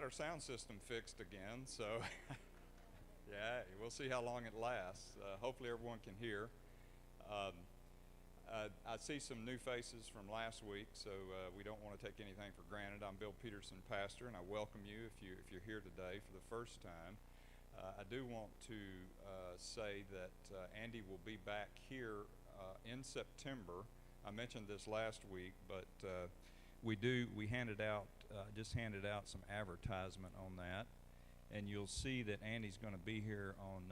Our sound system fixed again, so yeah, we'll see how long it lasts. Hopefully, everyone can hear. Um, I see some new faces from last week, so we don't want to take anything for granted. I'm Bill Peterson, pastor, and I welcome you if you're here today for the first time. I do want to say that Andy will be back here in September. I mentioned this last week, but we just handed out some advertisement on that, and you'll see that Andy's going to be here on,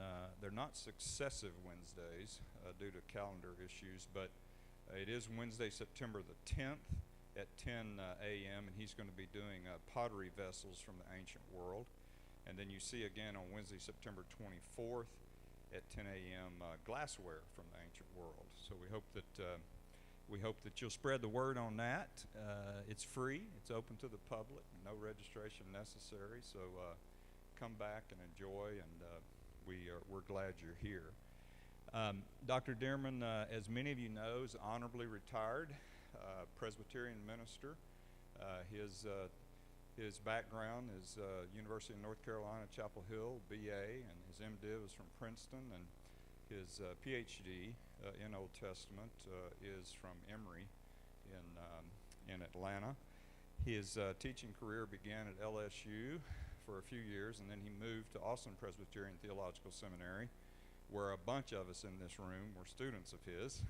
they're not successive Wednesdays due to calendar issues, but it is Wednesday, September the 10th at 10 a.m., and he's going to be doing pottery vessels from the ancient world. And then you see again on Wednesday, September 24th at 10 a.m. Glassware from the ancient world. So we hope that you'll spread the word on that. It's free. It's open to the public. No registration necessary. So come back and enjoy, and we're glad you're here. Dr. Dearman, as many of you know, is honorably retired Presbyterian minister. His background is University of North Carolina, Chapel Hill, BA, and his MDiv is from Princeton, and his PhD in Old Testament is from Emory in Atlanta. His teaching career began at LSU for a few years, and then he moved to Austin Presbyterian Theological Seminary, where a bunch of us in this room were students of his.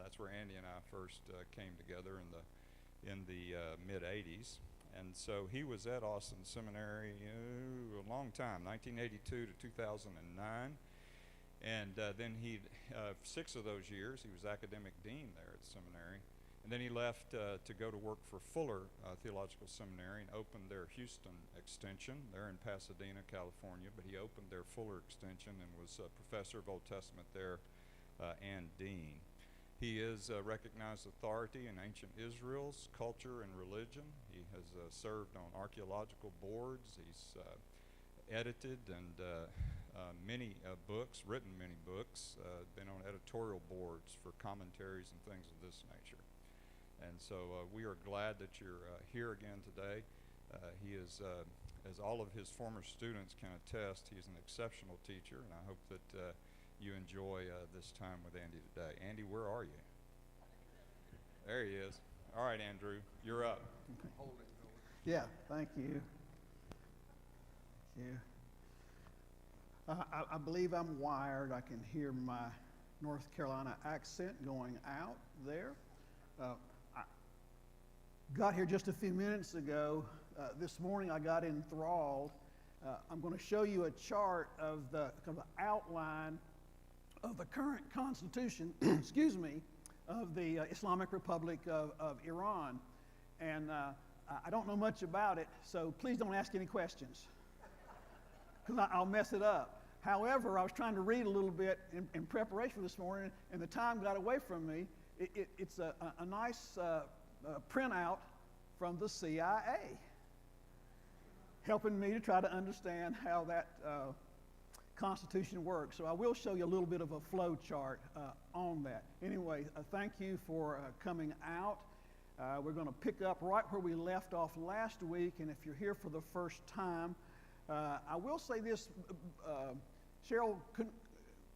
That's where Andy and I first came together in the mid-'80s. And so he was at Austin Seminary a long time, 1982 to 2009. And then 6 of those years, he was academic dean there at the seminary. And then he left to go to work for Fuller Theological Seminary and opened their Houston extension. They're in Pasadena, California, but he opened their Fuller extension and was a professor of Old Testament there and dean. He is a recognized authority in ancient Israel's culture and religion. He has served on archaeological boards. He's edited and many books, written many books, been on editorial boards for commentaries and things of this nature. And so we are glad that you're here again today. He is, as all of his former students can attest, he is an exceptional teacher, and I hope that you enjoy this time with Andy today. Andy, where are you? There he is. All right, Andrew, you're up. Hold it. Yeah, thank you. Thank you. I believe I'm wired. I can hear my North Carolina accent going out there. I got here just a few minutes ago. This morning I got enthralled. I'm going to show you a chart of the kind of outline of the current constitution, excuse me, of the Islamic Republic of Iran. And I don't know much about it, so please don't ask any questions, because I'll mess it up. However, I was trying to read a little bit in preparation for this morning, and the time got away from me. It's a nice printout from the CIA, helping me to try to understand how that Constitution works. So I will show you a little bit of a flow chart on that. Anyway, thank you for coming out. We're going to pick up right where we left off last week, and if you're here for the first time, I will say this, Cheryl,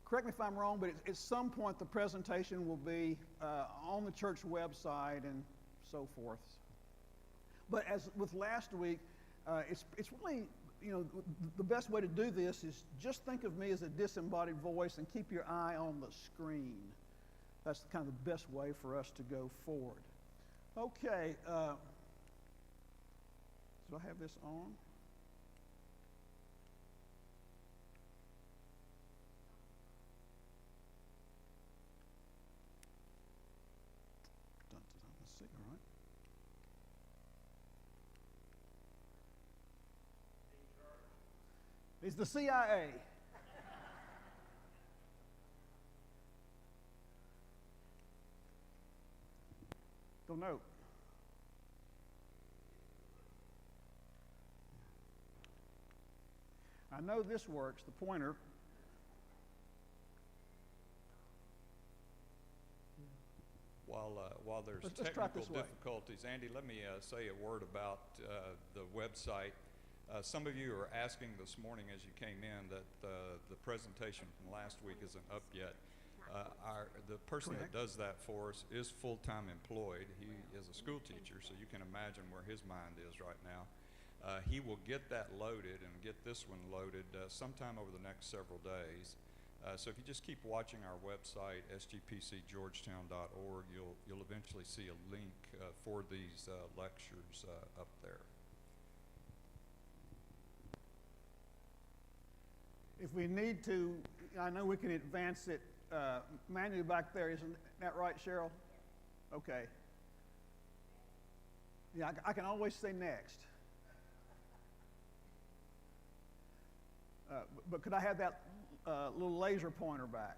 correct me if I'm wrong, but at some point the presentation will be on the church website and so forth. But as with last week, it's really, the best way to do this is just think of me as a disembodied voice and keep your eye on the screen. That's kind of the best way for us to go forward. Okay, so I have this on. Let's see, all right. It's the CIA. Don't know. I know this works, the pointer. While there's let's technical difficulties, Andy, let me say a word about the website. Some of you are asking this morning as you came in that the presentation from last week isn't up yet. The person that does that for us is full-time employed. He is a school teacher, so you can imagine where his mind is right now. He will get that loaded and get this one loaded sometime over the next several days. So if you just keep watching our website, sgpcgeorgetown.org, you'll eventually see a link for these lectures up there. If we need to, I know we can advance it manually back there. Isn't that right, Cheryl? Okay. Yeah, I can always say next. But could I have that little laser pointer back?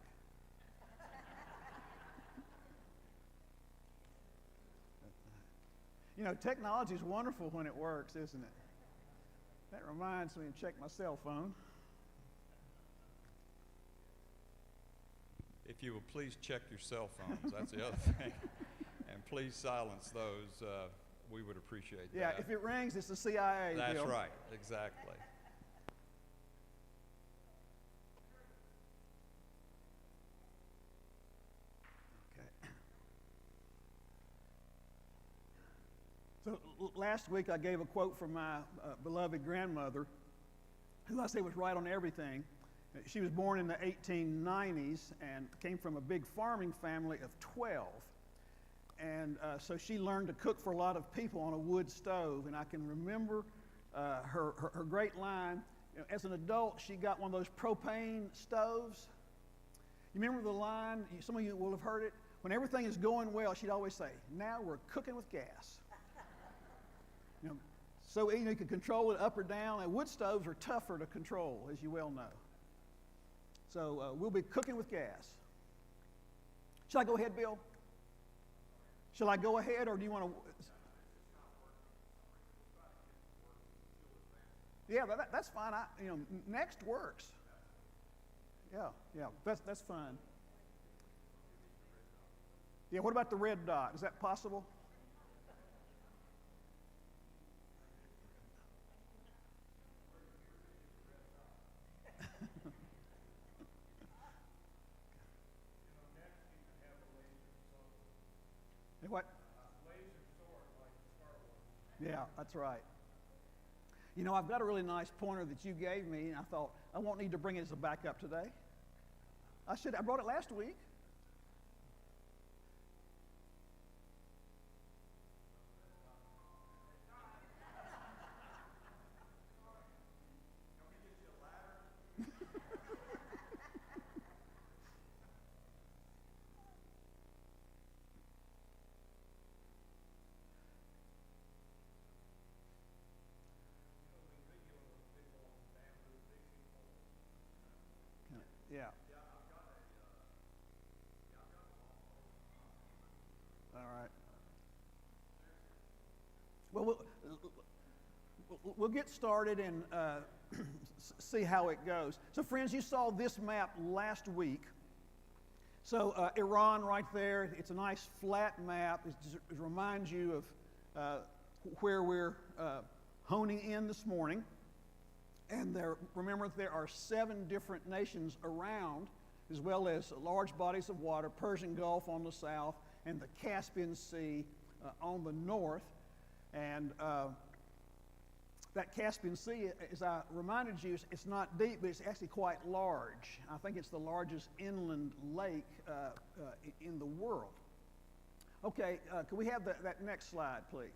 You know, technology is wonderful when it works, isn't it? That reminds me to check my cell phone. If you will please check your cell phones, that's the other thing. And please silence those. We would appreciate that. Yeah, if it rings, it's the CIA. That's Bill. right, exactly. Okay. So last week I gave a quote from my beloved grandmother, who I say was right on everything. She was born in the 1890s and came from a big farming family of 12. And so she learned to cook for a lot of people on a wood stove. And I can remember her great line. You know, as an adult, she got one of those propane stoves. You remember the line? Some of you will have heard it. When everything is going well, she'd always say, "Now we're cooking with gas." You know, so you can control it up or down. And wood stoves are tougher to control, as you well know. So we'll be cooking with gas. Shall I go ahead, Bill? Shall I go ahead, or do you want to? Yeah, that's fine. Next works. Yeah, that's fine. Yeah, what about the red dot? Is that possible? What? Yeah, that's right. You know, I've got a really nice pointer that you gave me, and I thought I won't need to bring it as a backup today. I brought it last week. Yeah. All right. Well, we'll get started and see how it goes. So, friends, you saw this map last week. So, Iran right there, it's a nice flat map. It reminds you of where we're honing in this morning. And remember, there are 7 different nations around, as well as large bodies of water, Persian Gulf on the south, and the Caspian Sea on the north. And that Caspian Sea, as I reminded you, it's not deep, but it's actually quite large. I think it's the largest inland lake in the world. Okay, can we have that next slide, please?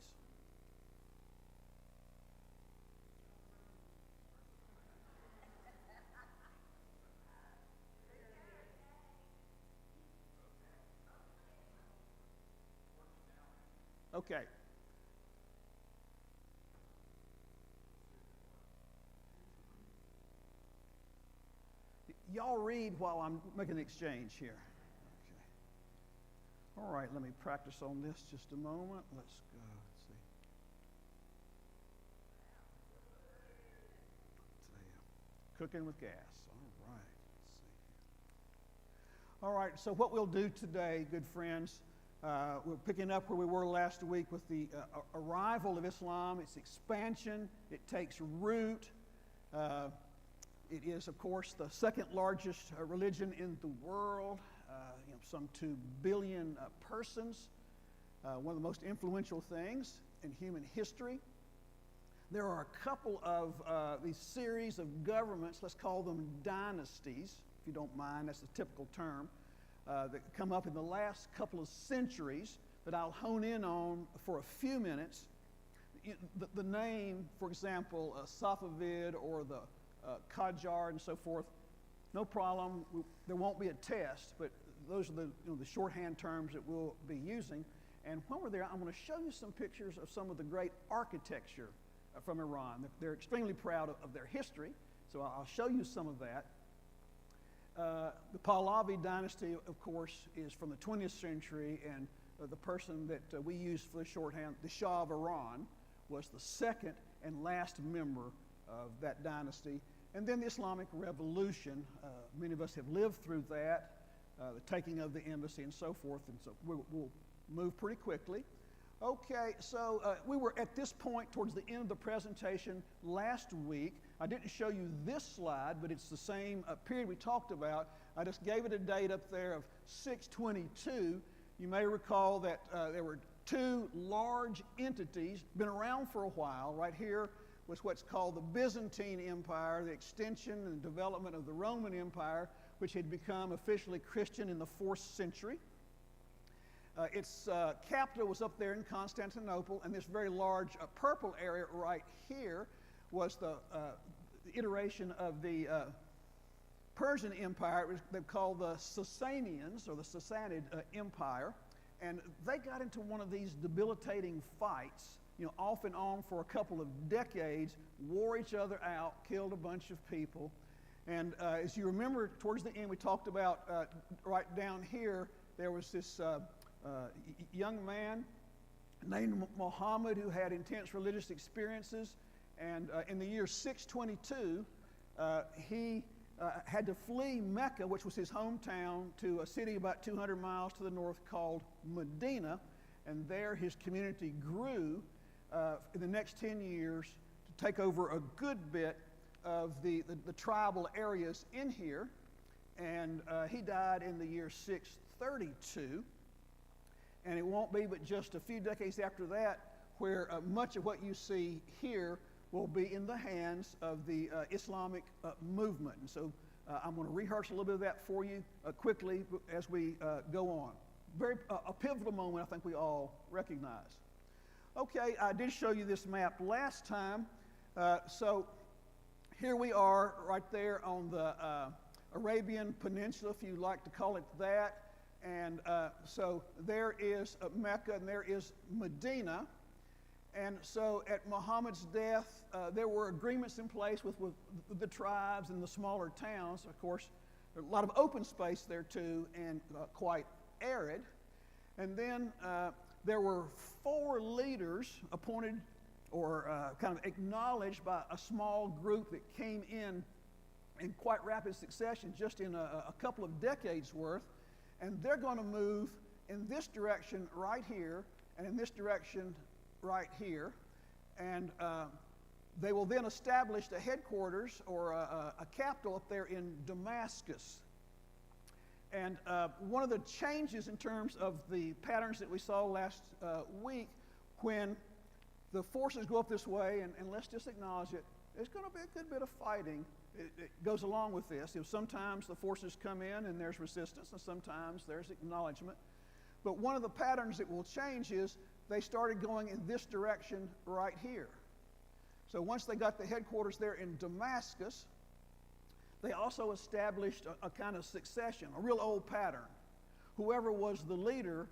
Okay. Y'all read while I'm making an exchange here. Okay. All right, let me practice on this just a moment. Let's go. Let's see. Cooking with gas. All right. Let's see. All right, so what we'll do today, good friends, We're picking up where we were last week with the arrival of Islam, its expansion. It takes root. It is, of course, the second largest religion in the world, some 2 billion persons, one of the most influential things in human history. There are a couple of these series of governments, let's call them dynasties, if you don't mind, that's the typical term, that come up in the last couple of centuries that I'll hone in on for a few minutes. The name, for example, Safavid or the Qajar and so forth, no problem. There won't be a test, but those are the shorthand terms that we'll be using. And when we're there, I'm going to show you some pictures of some of the great architecture from Iran. They're extremely proud of their history, so I'll show you some of that. The Pahlavi dynasty, of course, is from the 20th century, and the person that we use for the shorthand, the Shah of Iran, was the second and last member of that dynasty. And then the Islamic Revolution. Many of us have lived through that, the taking of the embassy and so forth, and so we'll move pretty quickly. Okay, so we were at this point towards the end of the presentation last week. I didn't show you this slide, but it's the same period we talked about. I just gave it a date up there of 622. You may recall that there were 2 large entities, been around for a while. Right here was what's called the Byzantine Empire, the extension and development of the Roman Empire, which had become officially Christian in the 4th century. Its capital was up there in Constantinople, and this very large purple area right here was the iteration of the Persian Empire. They're called the Sasanians, or the Sassanid Empire, and they got into one of these debilitating fights, off and on for a couple of decades, wore each other out, killed a bunch of people. And as you remember, towards the end, we talked about right down here, there was this young man named Muhammad who had intense religious experiences, and in the year 622, he had to flee Mecca, which was his hometown, to a city about 200 miles to the north called Medina, and there his community grew in the next 10 years to take over a good bit of the tribal areas in here, and he died in the year 632. And it won't be but just a few decades after that where much of what you see here will be in the hands of the Islamic movement. And so I'm going to rehearse a little bit of that for you quickly as we go on. A pivotal moment I think we all recognize. Okay, I did show you this map last time. So here we are right there on the Arabian Peninsula, if you like to call it that. And so there is Mecca and there is Medina. And so at Muhammad's death, there were agreements in place with the tribes and the smaller towns. Of course, there's a lot of open space there too, and quite arid. And then there were 4 leaders appointed or kind of acknowledged by a small group that came in quite rapid succession, just in a couple of decades worth. And they're going to move in this direction right here and in this direction right here. And they will then establish a headquarters or a capital up there in Damascus. And one of the changes in terms of the patterns that we saw last week, when the forces go up this way, and let's just acknowledge it, there's going to be a good bit of fighting. It goes along with this. Sometimes the forces come in and there's resistance, and sometimes there's acknowledgement. But one of the patterns that will change is they started going in this direction right here. So once they got the headquarters there in Damascus, they also established a kind of succession, a real old pattern. Whoever was the leader,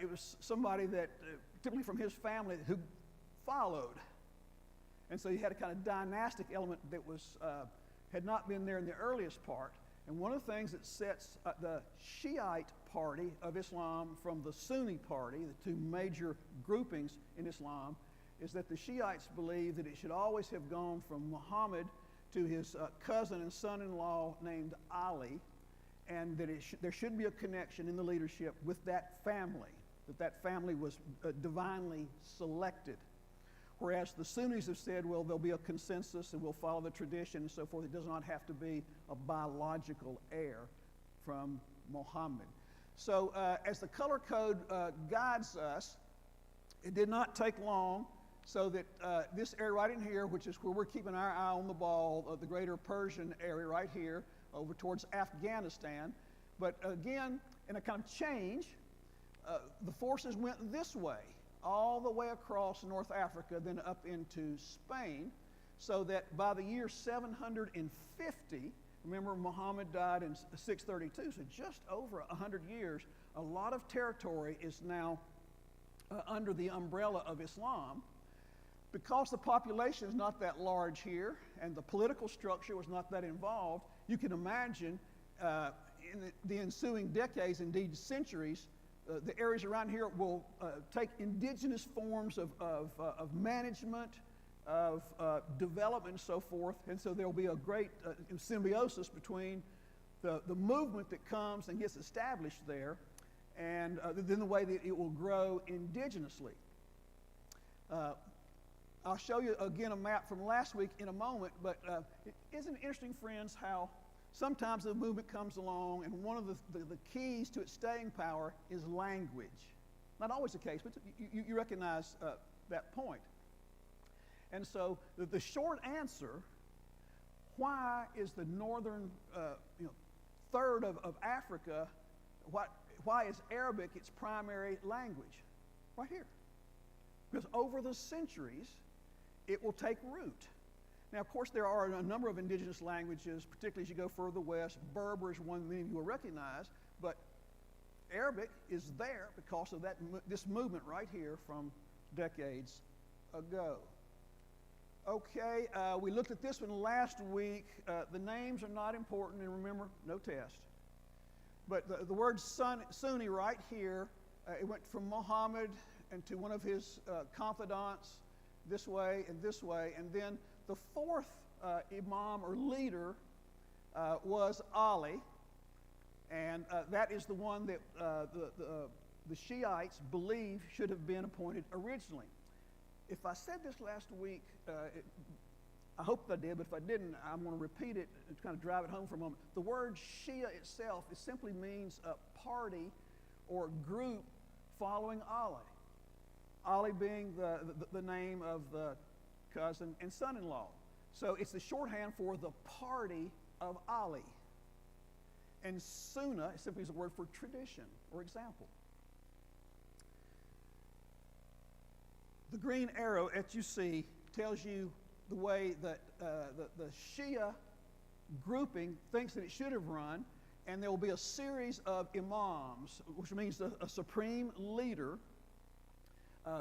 it was somebody that, typically from his family, who followed. And so you had a kind of dynastic element that had not been there in the earliest part. And one of the things that sets the Shiite party of Islam from the Sunni party, the 2 major groupings in Islam, is that the Shiites believe that it should always have gone from Muhammad to his cousin and son-in-law named Ali, and that there should be a connection in the leadership with that family. that family was divinely selected. Whereas the Sunnis have said, well, there'll be a consensus and we'll follow the tradition and so forth. It does not have to be a biological heir from Muhammad. So as the color code guides us, it did not take long so that this area right in here, which is where we're keeping our eye on the ball, the greater Persian area right here, over towards Afghanistan. But again, in a kind of change, the forces went this way, all the way across North Africa, then up into Spain, so that by the year 750, remember Muhammad died in 632, so just over 100 years, a lot of territory is now under the umbrella of Islam. Because the population is not that large here and the political structure was not that involved, you can imagine in the ensuing decades, indeed centuries, the areas around here will take indigenous forms of management, of development and so forth, and so there will be a great symbiosis between the movement that comes and gets established there and then the way that it will grow indigenously. I'll show you again a map from last week in a moment, but isn't it interesting, friends, how sometimes the movement comes along and one of the keys to its staying power is language. Not always the case, but you recognize that point. And so the short answer, why is the northern third of Africa, why is Arabic its primary language? Right here. Because over the centuries, it will take root. Now, of course, there are a number of indigenous languages, particularly as you go further west. Berber is one many of you will recognize, but Arabic is there because of this movement right here from decades ago. Okay, we looked at this one last week. The names are not important, and remember, no test. But the word Sunni right here, it went from Muhammad and to one of his confidants this way, and then the fourth imam or leader was Ali, and that is the one that the Shiites believe should have been appointed originally. If I said this last week, I hope I did, but if I didn't, I'm going to repeat it and kind of drive it home for a moment. The word Shia itself, it simply means a party or group following Ali. Ali being the name of the cousin and son-in-law. So it's the shorthand for the party of Ali. And Sunnah simply is a word for tradition or example. The green arrow that you see tells you the way that the Shia grouping thinks that it should have run, and there will be a series of imams, which means a supreme leader.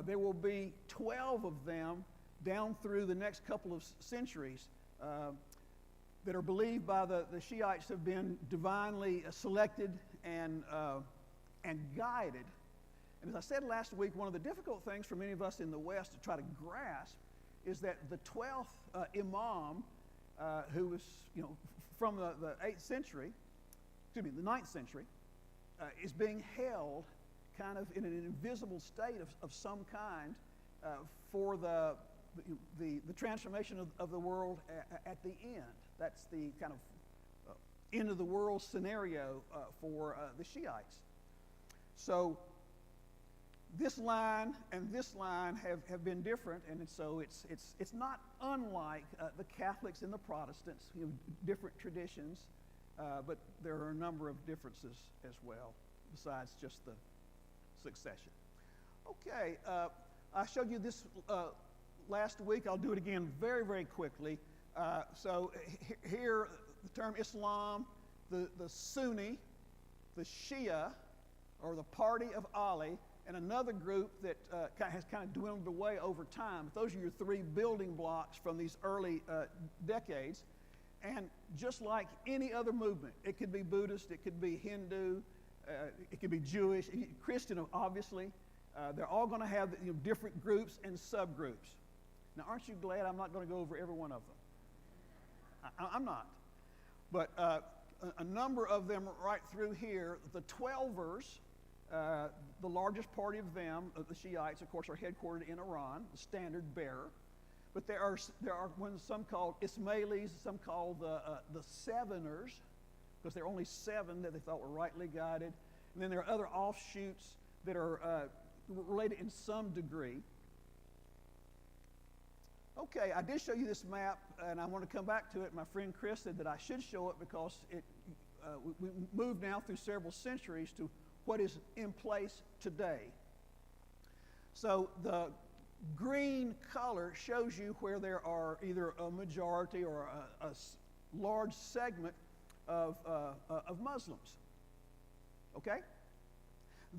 There will be 12 of them down through the next couple of centuries that are believed by the Shiites have been divinely selected and guided. And as I said last week, one of the difficult things for many of us in the West to try to grasp is that the 12th imam, who was from the 8th century, the 9th century, is being held kind of in an invisible state of some kind for the transformation of the world at the end. That's the kind of end of the world scenario for the Shiites. So this line and this line have been different, and so it's not unlike the Catholics and the Protestants, different traditions, but there are a number of differences as well, besides just the succession. Okay, I showed you this last week. I'll do it again very, very quickly. So here, the term Islam, the Sunni, the Shia, or the party of Ali, and another group that has kind of dwindled away over time. Those are your three building blocks from these early decades. And just like any other movement, it could be Buddhist, it could be Hindu, it could be Jewish, Christian, obviously. They're all going to have different groups and subgroups. Now, aren't you glad I'm not going to go over every one of them? I'm not. But a number of them right through here, the 12ers, The largest party of them, the Shiites, of course, are headquartered in Iran, the standard bearer. But there are ones, some called Ismailis, some called the Seveners, because there are only 7 that they thought were rightly guided. And then there are other offshoots that are related in some degree. Okay, I did show you this map, and I want to come back to it. My friend Chris said that I should show it because we moved now through several centuries to what is in place today. So the green color shows you where there are either a majority or a large segment of Muslims. Okay?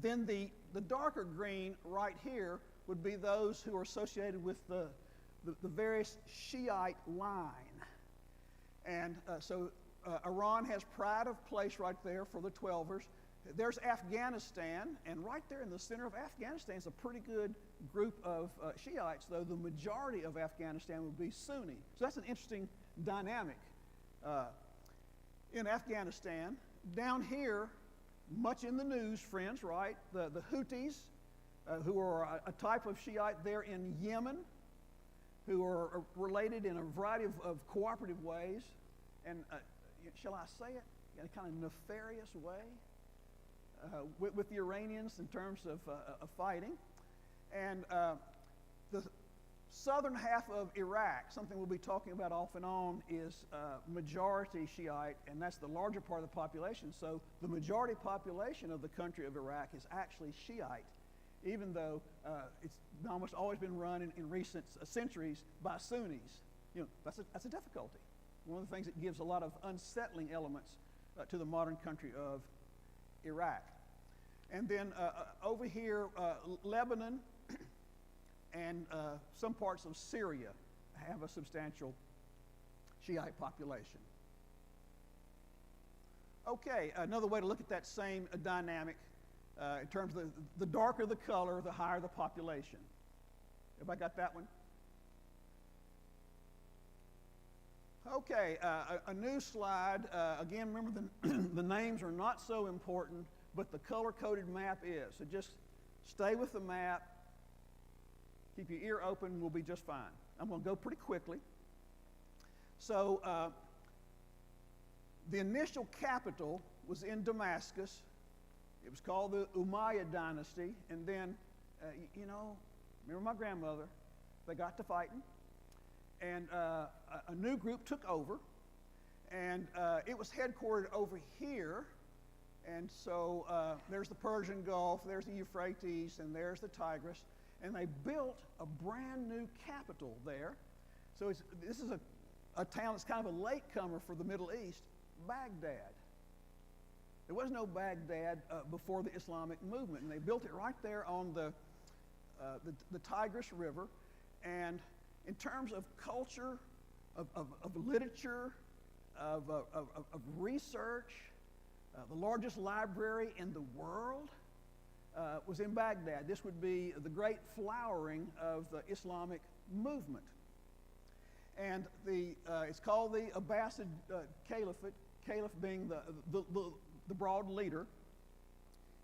Then the darker green right here would be those who are associated with the various Shiite line. And so Iran has pride of place right there for the Twelvers. There's Afghanistan, and right there in the center of Afghanistan is a pretty good group of Shiites, though the majority of Afghanistan would be Sunni. So that's an interesting dynamic in Afghanistan. Down here, much in the news, friends, right? The Houthis, who are a type of Shiite there in Yemen, who are related in a variety of cooperative ways, and shall I say it, in a kind of nefarious way, with the Iranians in terms of fighting. And the southern half of Iraq, something we'll be talking about off and on, is majority Shiite, and that's the larger part of the population. So the majority population of the country of Iraq is actually Shiite, even though it's almost always been run in recent centuries by Sunnis. You know, that's a difficulty. One of the things that gives a lot of unsettling elements to the modern country of Iraq. And then over here, Lebanon and some parts of Syria have a substantial Shiite population. Okay, another way to look at that same dynamic in terms of the darker the color, the higher the population. Everybody got that one? Okay, a new slide. Again, remember the names are not so important, but the color-coded map is. So just stay with the map. Keep your ear open, we'll be just fine. I'm going to go pretty quickly. So the initial capital was in Damascus. It was called the Umayyad dynasty. And then, remember my grandmother, they got to fighting. And a new group took over. And it was headquartered over here. And so there's the Persian Gulf, there's the Euphrates, and there's the Tigris. And they built a brand new capital there. So this is a town that's kind of a latecomer for the Middle East, Baghdad. There was no Baghdad before the Islamic movement, and they built it right there on the Tigris River. And in terms of culture, of literature, of research, the largest library in the world was in Baghdad. This would be the great flowering of the Islamic movement. And it's called the Abbasid Caliphate, Caliph being the broad leader.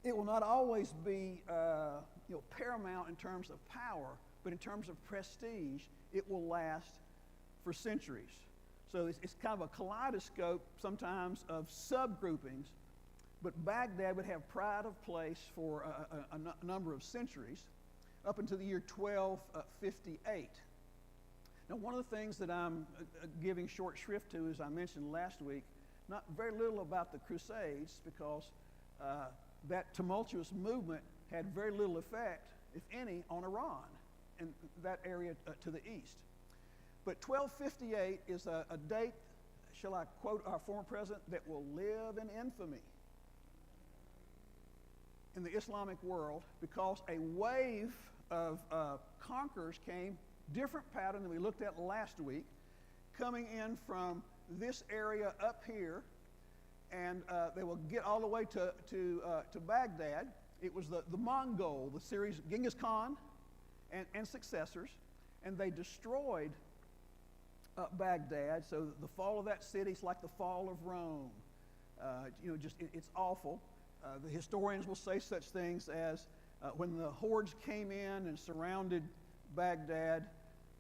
It will not always be paramount in terms of power, but in terms of prestige, it will last for centuries. So it's kind of a kaleidoscope sometimes of subgroupings, but Baghdad would have pride of place for a number of centuries, up until the year 1258. Now, one of the things that I'm giving short shrift to, as I mentioned last week, not very little about the Crusades, because that tumultuous movement had very little effect, if any, on Iran and that area to the east. But 1258 is a date, shall I quote our former president, that will live in infamy in the Islamic world, because a wave of conquerors came, different pattern than we looked at last week, coming in from this area up here, and they will get all the way to Baghdad. It was the Mongol, the series Genghis Khan and successors, and they destroyed Baghdad. So the fall of that city is like the fall of Rome. It's awful. The historians will say such things as when the hordes came in and surrounded Baghdad,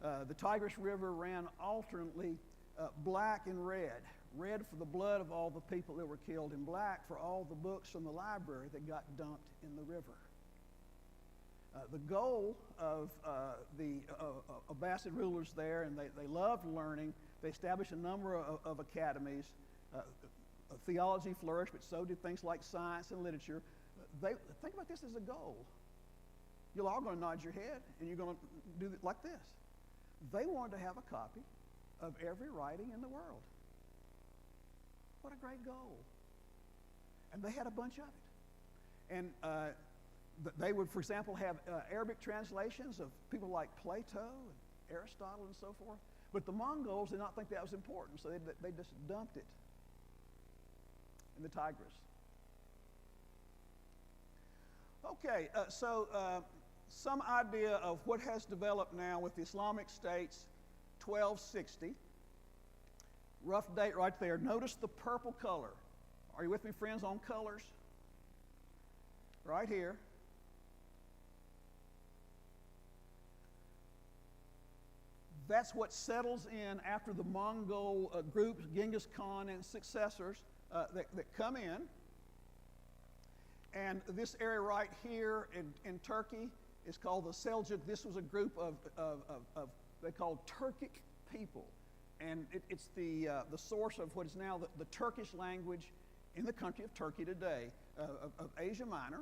the Tigris River ran alternately black and red. Red for the blood of all the people that were killed, and black for all the books from the library that got dumped in the river. The goal of the Abbasid rulers there, and they loved learning, they established a number of academies. Theology flourished, but so did things like science and literature. Think about this as a goal. You're all going to nod your head, and you're going to do it like this. They wanted to have a copy of every writing in the world. What a great goal. And they had a bunch of it. And they would, for example, have Arabic translations of people like Plato and Aristotle and so forth. But the Mongols did not think that was important, so they just dumped it in the Tigris. Okay, so some idea of what has developed now with the Islamic States 1260. Rough date right there. Notice the purple color. Are you with me, friends, on colors? Right here. That's what settles in after the Mongol groups, Genghis Khan and successors that come in. And this area right here in Turkey is called the Seljuk. This was a group of they called Turkic people. And it's the source of what is now the Turkish language in the country of Turkey today, of Asia Minor.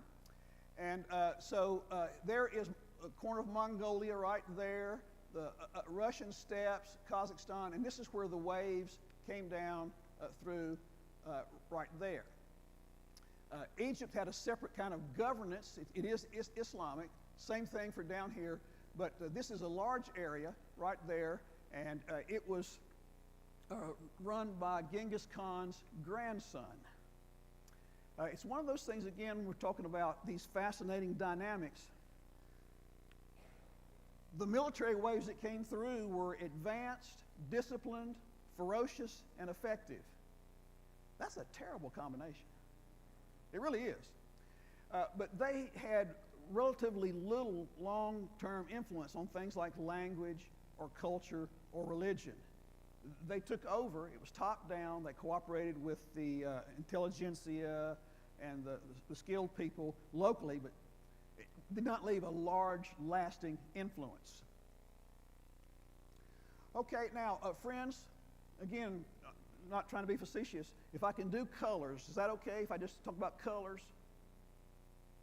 And so there is a corner of Mongolia right there, the Russian steppes, Kazakhstan, and this is where the waves came down through right there. Egypt had a separate kind of governance. It is Islamic. Same thing for down here, but this is a large area right there, and it was run by Genghis Khan's grandson. It's one of those things, again, when we're talking about these fascinating dynamics. The military waves that came through were advanced, disciplined, ferocious, and effective. That's a terrible combination. It really is. But they had relatively little long-term influence on things like language or culture or religion. They took over. It was top-down. They cooperated with the intelligentsia and the skilled people locally, but it did not leave a large, lasting influence. Okay, now, friends, again, not trying to be facetious, if I can do colors, is that okay if I just talk about colors?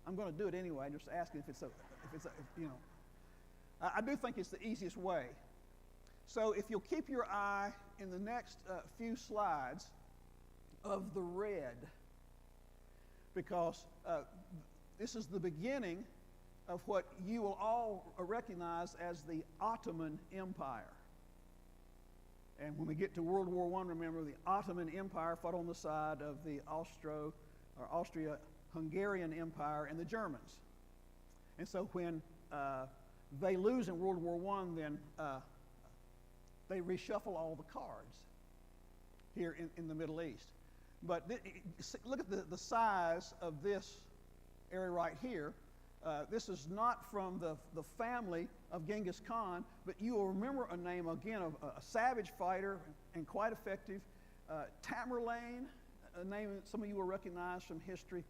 I'm going to do it anyway. I'm just asking if it's you know. I do think it's the easiest way. So if you'll keep your eye in the next few slides of the red, because this is the beginning of what you will all recognize as the Ottoman Empire. And when we get to World War I, remember the Ottoman Empire fought on the side of the Austria-Hungarian Empire and the Germans. And so when they lose in World War I, then they reshuffle all the cards here in the Middle East. But look at the size of this area right here. This is not from the family of Genghis Khan, but you will remember a name, again, of a savage fighter and quite effective, Tamerlane, a name that some of you will recognize from history.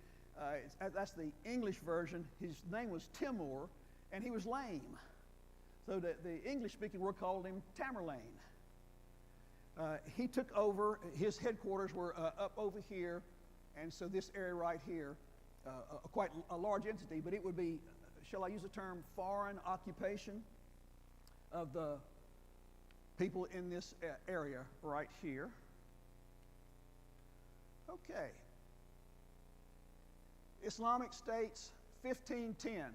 That's the English version. His name was Timur, and he was lame. So the English-speaking word called him Tamerlane. He took over. His headquarters were up over here, and so this area right here, quite a large entity, but it would be, shall I use the term, foreign occupation of the people in this area right here. Okay. Islamic States, 1510.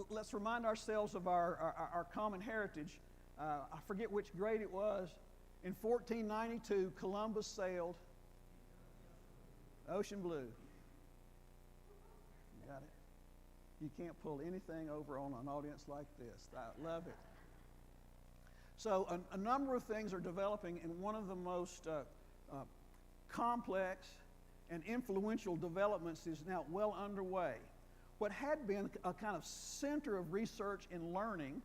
Let's remind ourselves of our common heritage. I forget which grade it was. In 1492, Columbus sailed ocean blue. Got it? You can't pull anything over on an audience like this. I love it. So a number of things are developing, and one of the most complex and influential developments is now well underway. What had been a kind of center of research and learning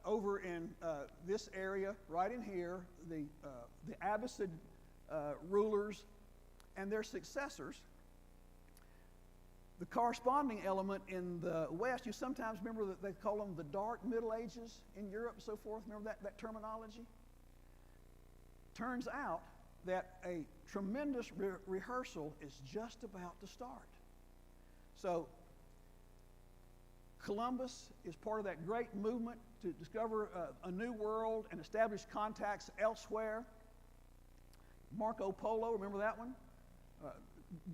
over in this area, right in here, the Abbasid rulers and their successors, the corresponding element in the West, you sometimes remember that they call them the Dark Middle Ages in Europe and so forth. Remember that terminology? Turns out that a tremendous rehearsal is just about to start. So Columbus is part of that great movement to discover a new world and establish contacts elsewhere. Marco Polo, remember that one?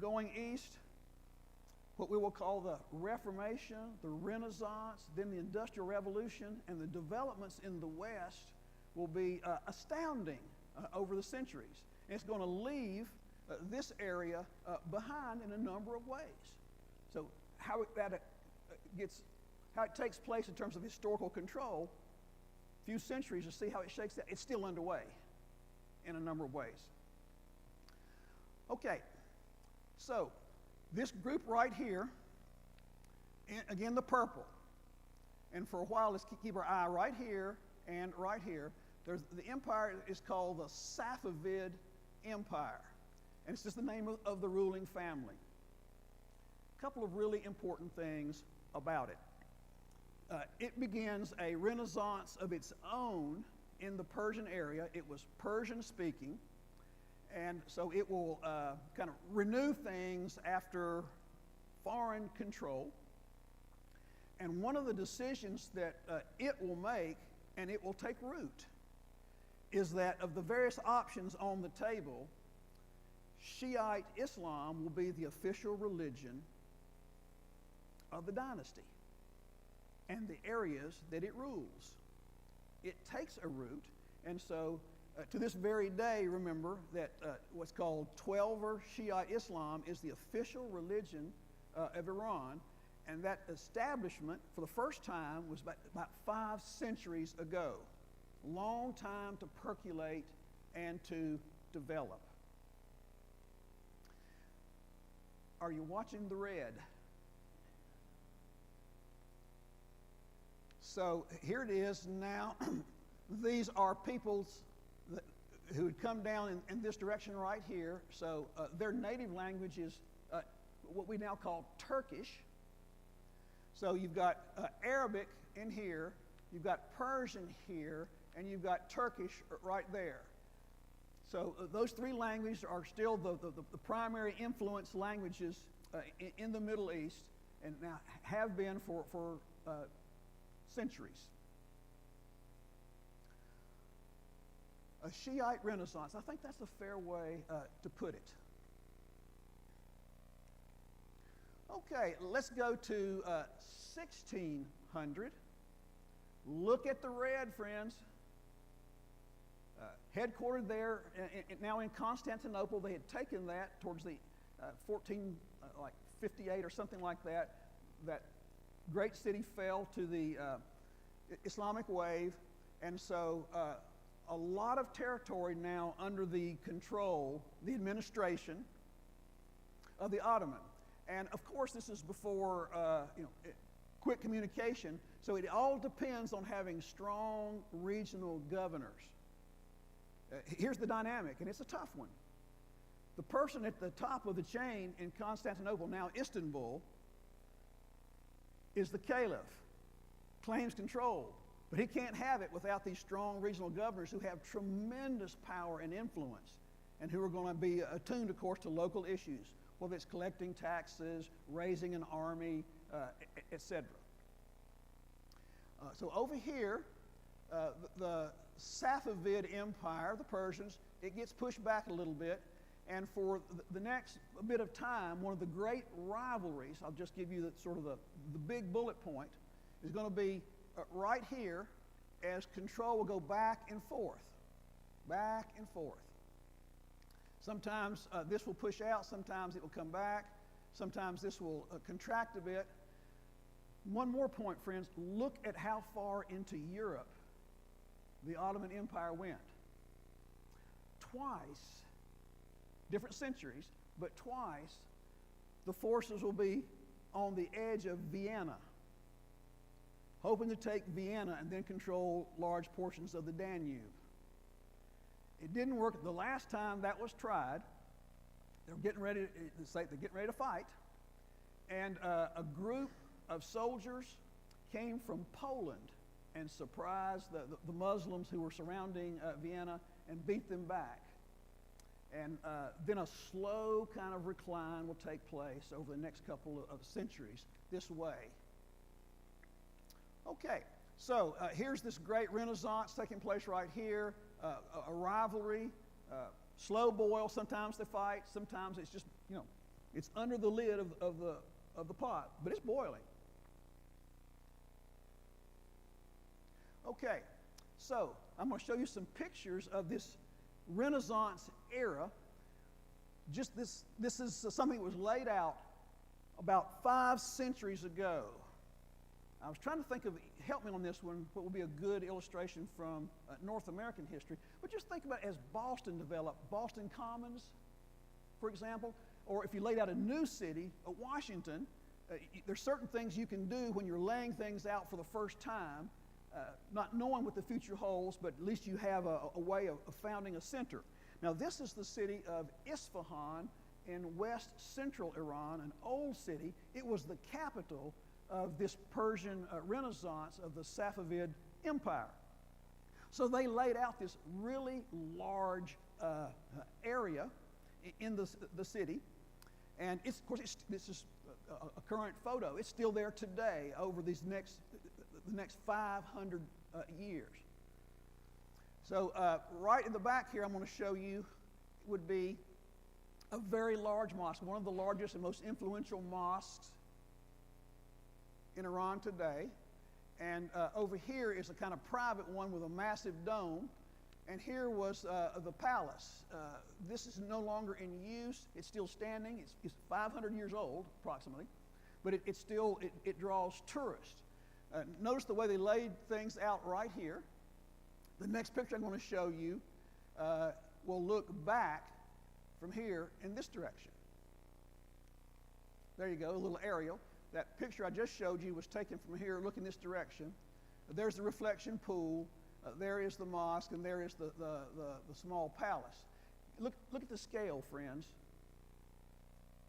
Going east, what we will call the Reformation, the Renaissance, then the Industrial Revolution, and the developments in the West will be astounding over the centuries. And it's going to leave this area behind in a number of ways. So how it takes place in terms of historical control, a few centuries to see how it shakes out. It's still underway in a number of ways. Okay, so this group right here, again the purple, and for a while let's keep our eye right here and right here. The empire is called the Safavid Empire, and it's just the name of the ruling family. A couple of really important things about it. It begins a renaissance of its own in the Persian area. It was Persian speaking, and so it will kind of renew things after foreign control. And one of the decisions that it will make, and it will take root, is that of the various options on the table, Shiite Islam will be the official religion of the dynasty and the areas that it rules. It takes a root, and so to this very day, remember that what's called Twelver Shiite Islam is the official religion of Iran, and that establishment for the first time was about 5 centuries ago. Long time to percolate and to develop. Are you watching the red? So here it is now. These are peoples who had come down in this direction right here. So their native language is what we now call Turkish. So you've got Arabic in here, you've got Persian here, and you've got Turkish right there. So those 3 languages are still the primary influence languages in the Middle East, and now have been for centuries. A Shiite Renaissance, I think that's a fair way to put it. Okay, let's go to 1600. Look at the red, friends. Headquartered there, now in Constantinople. They had taken that towards the 58 or something like that. That great city fell to the Islamic wave, and so a lot of territory now under the control, the administration of the Ottoman. And of course, this is before quick communication, so it all depends on having strong regional governors. Here's the dynamic, and it's a tough one. The person at the top of the chain in Constantinople, now Istanbul, is the caliph, claims control, but he can't have it without these strong regional governors who have tremendous power and influence, and who are going to be attuned, of course, to local issues, whether it's collecting taxes, raising an army, etc. So over here, the Safavid Empire, the Persians, it gets pushed back a little bit, and for the next bit of time, one of the great rivalries, I'll just give you the big bullet point, is going to be right here, as control will go back and forth, back and forth. Sometimes this will push out, sometimes it will come back, sometimes this will contract a bit. One more point, friends, look at how far into Europe the Ottoman Empire went. Twice, different centuries, but twice the forces will be on the edge of Vienna, hoping to take Vienna and then control large portions of the Danube. It didn't work the last time that was tried. They're getting ready to fight, and a group of soldiers came from Poland and surprised the Muslims who were surrounding Vienna and beat them back. And then a slow kind of recline will take place over the next couple of centuries this way. Okay, so here's this great Renaissance taking place right here, a rivalry, slow boil. Sometimes they fight, sometimes it's just, it's under the lid of the pot, but it's boiling. Okay, so I'm going to show you some pictures of this Renaissance era. Just this is something that was laid out about 5 centuries ago. I was trying to think of, help me on this one, what would be a good illustration from North American history. But just think about as Boston developed, Boston Commons, for example, or if you laid out a new city, Washington, there's certain things you can do when you're laying things out for the first time, not knowing what the future holds, but at least you have a way of founding a center. Now, this is the city of Isfahan in west central Iran, an old city. It was the capital of this Persian Renaissance of the Safavid Empire. So they laid out this really large area in the city, and this is a current photo. It's still there today over the next 500 years. So right in the back here, I'm going to show you would be a very large mosque, one of the largest and most influential mosques in Iran today. And over here is a kind of private one with a massive dome. And here was the palace. This is no longer in use. It's still standing. It's 500 years old, approximately. But it draws tourists. Notice the way they laid things out right here. The next picture I'm going to show you will look back from here in this direction. There you go, a little aerial. That picture I just showed you was taken from here, looking this direction. There's the reflection pool. There is the mosque, and there is the small palace. Look at the scale, friends.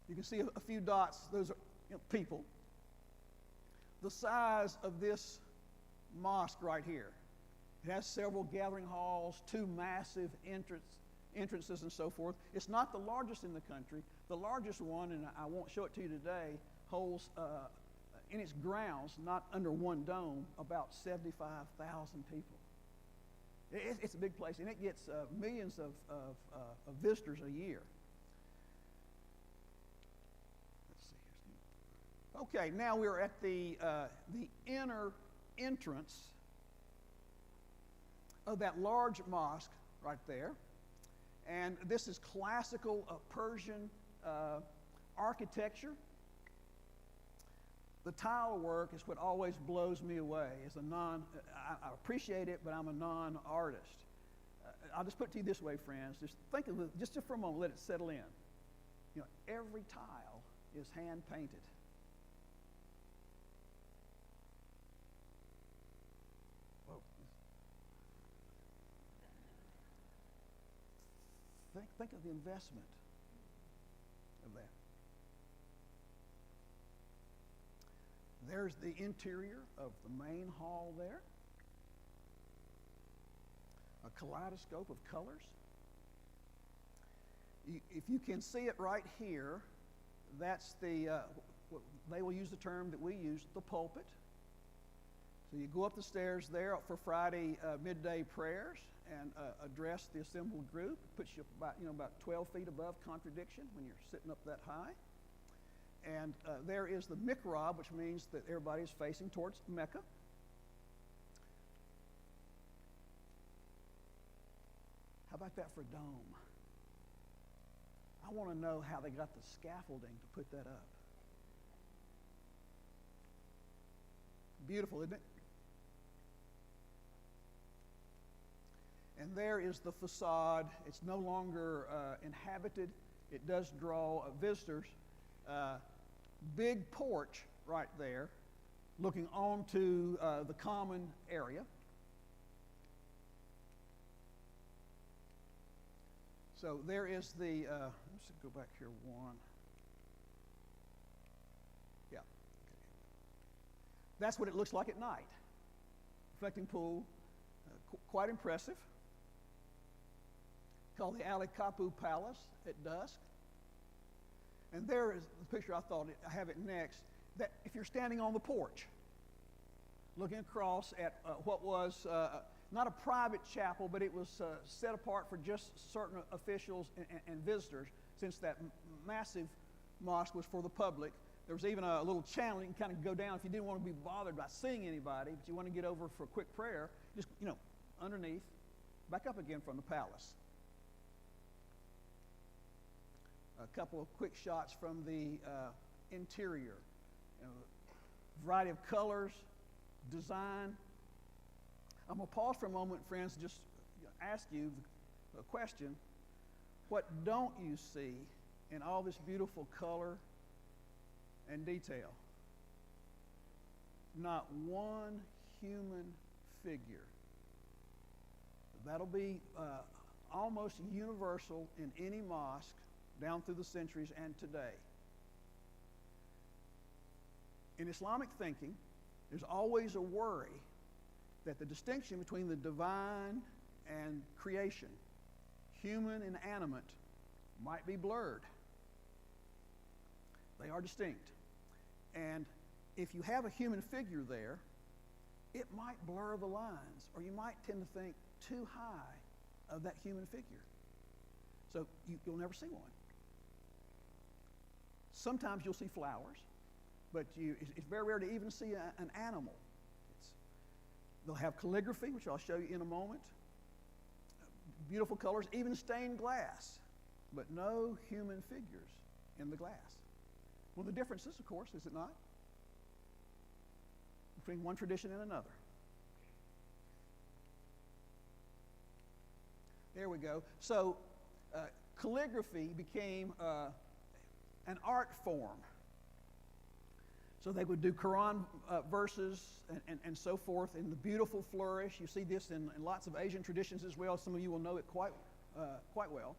You can see a few dots. Those are people. The size of this mosque right here. It has several gathering halls, 2 massive entrances, and so forth. It's not the largest in the country. The largest one, and I won't show it to you today, holds in its grounds, not under one dome, about 75,000 people. It's a big place, and it gets millions of visitors a year. Let's see here. Okay, now we're at the inner entrance of that large mosque right there. And this is classical Persian architecture. The tile work is what always blows me away. I appreciate it, but I'm a non-artist. I'll just put it to you this way, friends. Just think of it, just for a moment, let it settle in. Every tile is hand painted. Whoa. Think of the investment of that. There's the interior of the main hall there. A kaleidoscope of colors. If you can see it right here, that's they will use the term that we use, the pulpit. So you go up the stairs there for Friday midday prayers and address the assembled group. It puts you about 12 feet above contradiction when you're sitting up that high. And there is the mihrab, which means that everybody's facing towards Mecca. How about that for dome? I want to know how they got the scaffolding to put that up. Beautiful, isn't it? And there is the facade. It's no longer inhabited. it does draw visitors. Big porch right there, looking onto the common area. So there is the, let's go back here one. Yeah. That's what it looks like at night. Reflecting pool, quite impressive. Called the Ali Kapu Palace at dusk. And there is the picture I thought I have it next. That if you're standing on the porch, looking across at what was not a private chapel, but it was set apart for just certain officials and visitors, since that massive mosque was for the public. There was even a little channel you can kind of go down if you didn't want to be bothered by seeing anybody, but you want to get over for a quick prayer, just, underneath, back up again from the palace. A couple of quick shots from the interior. Variety of colors, design. I'm going to pause for a moment, friends, and just ask you a question. What don't you see in all this beautiful color and detail? Not one human figure. That'll be almost universal in any mosque down through the centuries and today. In Islamic thinking, there's always a worry that the distinction between the divine and creation, human and animate, might be blurred. They are distinct. And if you have a human figure there, it might blur the lines, or you might tend to think too high of that human figure. So you'll never see one. Sometimes you'll see flowers, but it's very rare to even see an animal. They'll have calligraphy, which I'll show you in a moment. Beautiful colors, even stained glass, but no human figures in the glass. One of the differences, of course, is it not? Between one tradition and another. There we go. So calligraphy became an art form. So they would do Quran verses and so forth in the beautiful flourish. You see this in lots of Asian traditions as well. Some of you will know it quite well.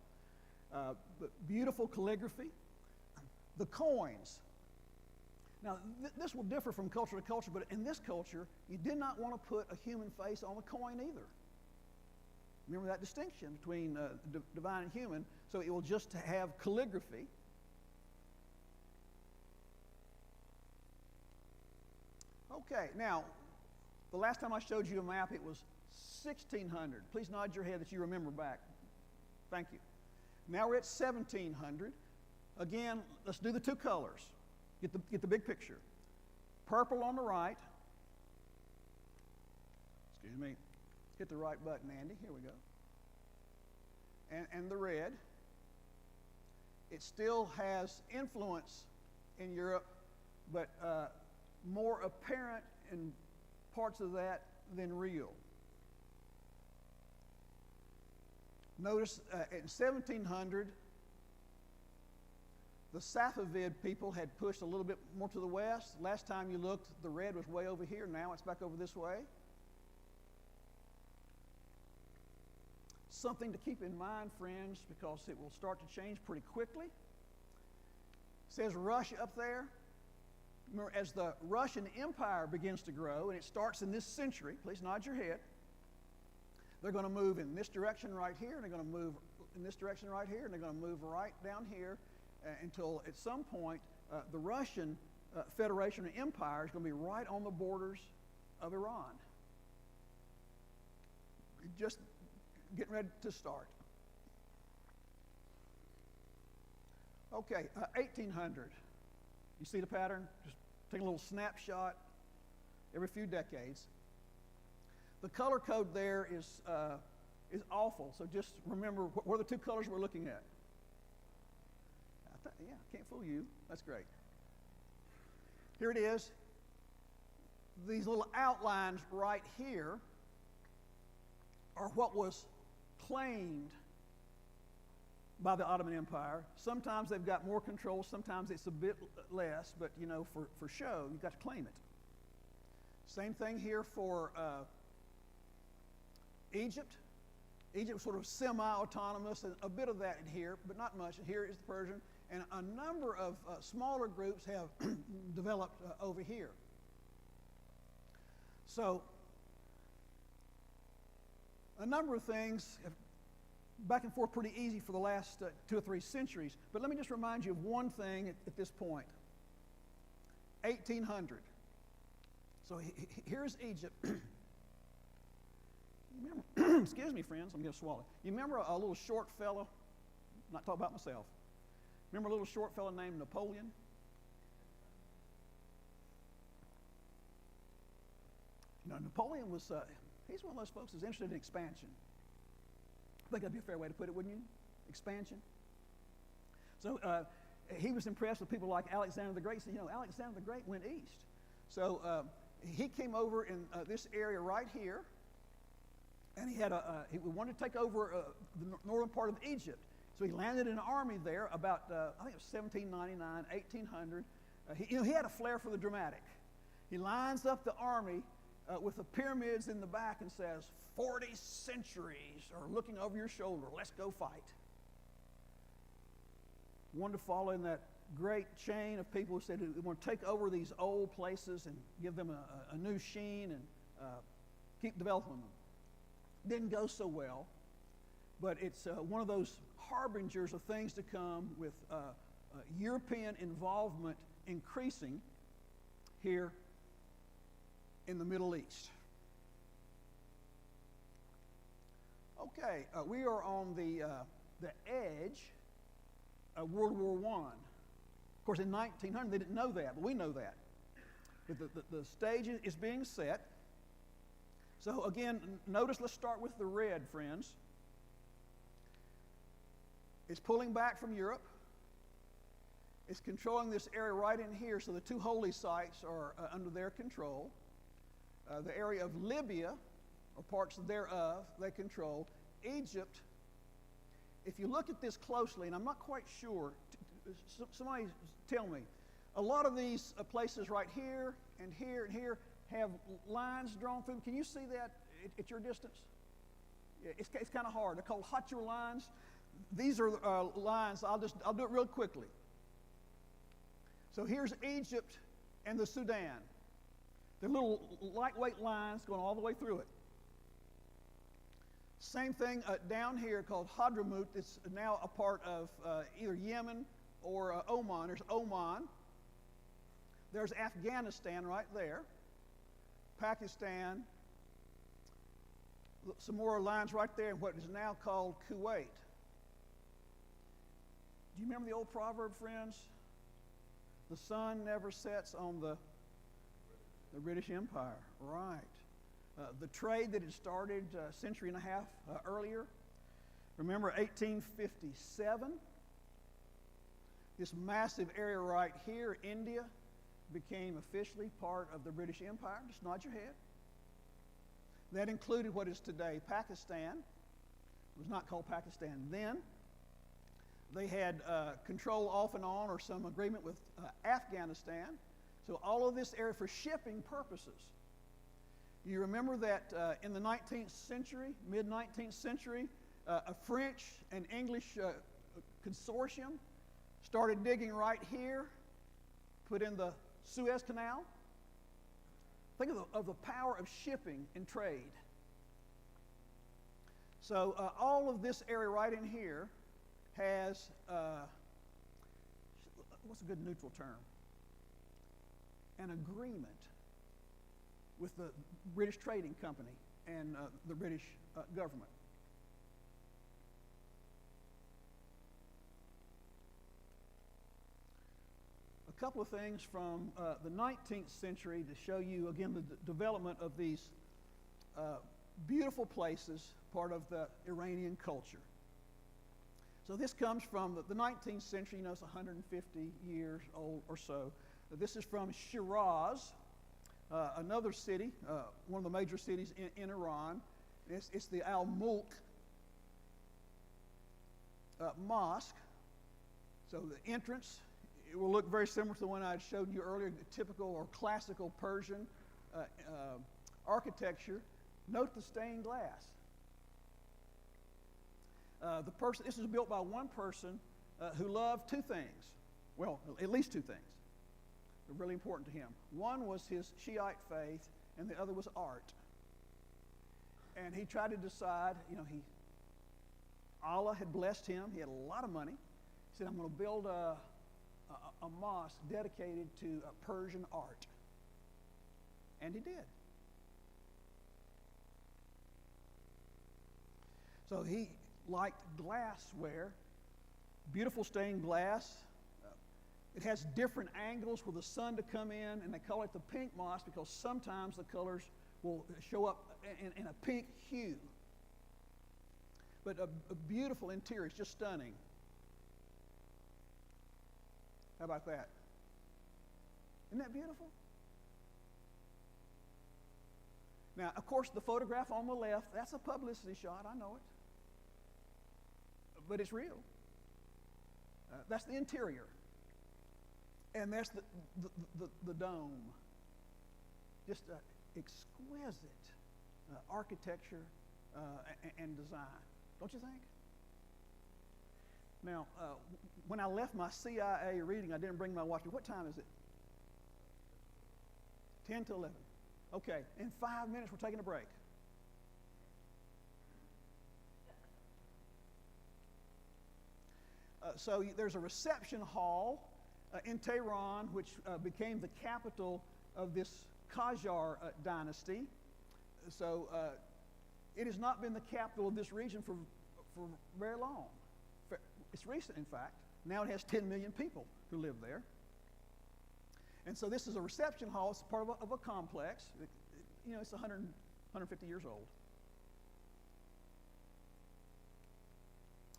But beautiful calligraphy. The coins. Now, this will differ from culture to culture, but in this culture, you did not want to put a human face on the coin either. Remember that distinction between divine and human. So it will just have calligraphy. Okay, now, the last time I showed you a map, it was 1600. Please nod your head that you remember back. Thank you. Now we're at 1700. Again, let's do the two colors. Get the big picture. Purple on the right. Excuse me. Hit the right button, Andy. Here we go. And the red. It still has influence in Europe, but more apparent in parts of that than real. Notice in 1700, the Safavid people had pushed a little bit more to the west. Last time you looked, the red was way over here. Now it's back over this way. Something to keep in mind, friends, because it will start to change pretty quickly. It says Russia up there. Remember, as the Russian Empire begins to grow, and it starts in this century, please nod your head, they're going to move in this direction right here, and they're going to move in this direction right here, and they're going to move right down here until at some point the Russian Federation or Empire is going to be right on the borders of Iran. Just getting ready to start. Okay, 1800. You see the pattern? Just take a little snapshot every few decades. The color code there is awful, so just remember what are the two colors we're looking at. Yeah, can't fool you. That's great. Here it is. These little outlines right here are what was claimed by the Ottoman Empire. Sometimes they've got more control, sometimes it's a bit less, but for show, you've got to claim it. Same thing here for Egypt. Egypt was sort of semi-autonomous, and a bit of that in here, but not much. Here is the Persian, and a number of smaller groups have developed over here. So, a number of things have back and forth pretty easy for the last 2 or 3 centuries. But let me just remind you of one thing at this point. 1800. So here's Egypt. Remember, excuse me, friends, I'm going to swallow. You remember a little short fellow? I'm not talking about myself. Remember a little short fellow named Napoleon? Napoleon was, he's one of those folks who's interested in expansion. I think that'd be a fair way to put it, wouldn't you? Expansion. So he was impressed with people like Alexander the Great. So, Alexander the Great went east. So he came over in this area right here, and he wanted to take over the northern part of Egypt. So he landed an army there about, I think it was 1799, 1800. He had a flair for the dramatic. He lines up the army with the pyramids in the back and says, 40 centuries are looking over your shoulder. Let's go fight. Wanted to follow in that great chain of people who said we want to take over these old places and give them a new sheen and keep developing them. Didn't go so well, but it's one of those harbingers of things to come with European involvement increasing here in the Middle East. Okay, we are on the edge of World War I. Of course, in 1900, they didn't know that, but we know that. But the stage is being set. So again, notice, let's start with the red, friends. It's pulling back from Europe. It's controlling this area right in here, so the 2 holy sites are under their control. The area of Libya, or parts thereof, they control. Egypt, if you look at this closely, and I'm not quite sure, somebody tell me, a lot of these places right here and here and here have lines drawn through them. Can you see that at your distance? Yeah, it's kind of hard. They're called Hotcher lines. These are lines. I'll do it real quickly. So here's Egypt and the Sudan. They're little lightweight lines going all the way through it. Same thing down here called Hadramaut. It's now a part of either Yemen or Oman. There's Oman. There's Afghanistan right there. Pakistan. Some more lines right there in what is now called Kuwait. Do you remember the old proverb, friends? The sun never sets on the British Empire. Right. The trade that had started a century and a half earlier. Remember 1857? This massive area right here, India, became officially part of the British Empire. Just nod your head. That included what is today Pakistan. It was not called Pakistan then. They had control off and on or some agreement with Afghanistan. So all of this area for shipping purposes. You remember that in the 19th century, mid-19th century, a French and English consortium started digging right here, put in the Suez Canal. Think of the power of shipping and trade. So all of this area right in here has, what's a good neutral term? An agreement with the British Trading Company and the British government. A couple of things from the 19th century to show you, again, the development of these beautiful places, part of the Iranian culture. So this comes from the 19th century, it's 150 years old or so. This is from Shiraz, another city, one of the major cities in Iran. It's the Al-Mulk. mosque. So the entrance, it will look very similar to the one I showed you earlier, the typical or classical Persian architecture. Note the stained glass. This was built by one person who loved two things. Well, at least two things. They're really important to him. One was his Shiite faith, and the other was art. And he tried to decide, Allah had blessed him. He had a lot of money. He said, I'm going to build a mosque dedicated to Persian art. And he did. So he liked glassware, beautiful stained glass. It has different angles for the sun to come in, and they call it the pink mosque because sometimes the colors will show up in a pink hue. But a beautiful interior. It's just stunning. How about that? Isn't that beautiful? Now, of course, the photograph on the left, that's a publicity shot. I know it. But it's real. That's the interior. And that's the dome. Just exquisite architecture and design. Don't you think? Now, when I left my CIA reading, I didn't bring my watch. What time is it? 10 to 11. Okay, in 5 minutes, we're taking a break. So there's a reception hall in Tehran, which became the capital of this Qajar dynasty. So it has not been the capital of this region for very long. It's recent, in fact. Now it has 10 million people who live there. And so this is a reception hall. It's part of a complex. It's 150 years old.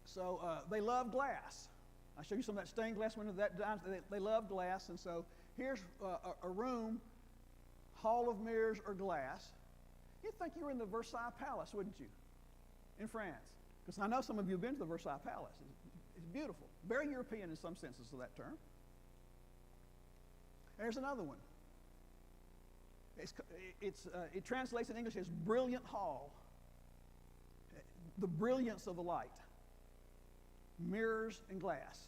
So they love glass. I'll show you some of that stained glass window. They love glass. And so here's a room, hall of mirrors or glass. You'd think you were in the Versailles Palace, wouldn't you? In France. Because I know some of you have been to the Versailles Palace. It's beautiful. Very European in some senses of that term. There's another one. It translates in English as brilliant hall. The brilliance of the light. Mirrors and glass.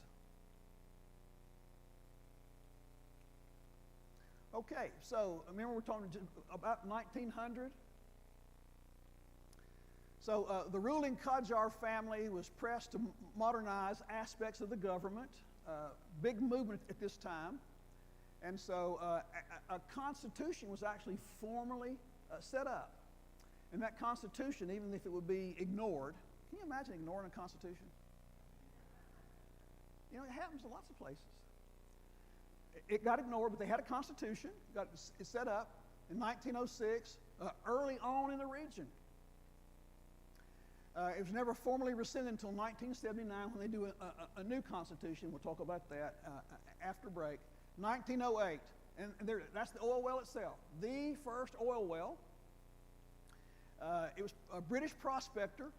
Okay, so remember we're talking about 1900? So the ruling Qajar family was pressed to modernize aspects of the government. Big movement at this time. And so a constitution was actually formally set up. And that constitution, even if it would be ignored, can you imagine ignoring a constitution? It happens in lots of places. It got ignored, but they had a constitution, got it set up in 1906, early on in the region. It was never formally rescinded until 1979 when they do a new constitution. We'll talk about that after break. 1908, and that's the oil well itself. The first oil well. It was a British prospector,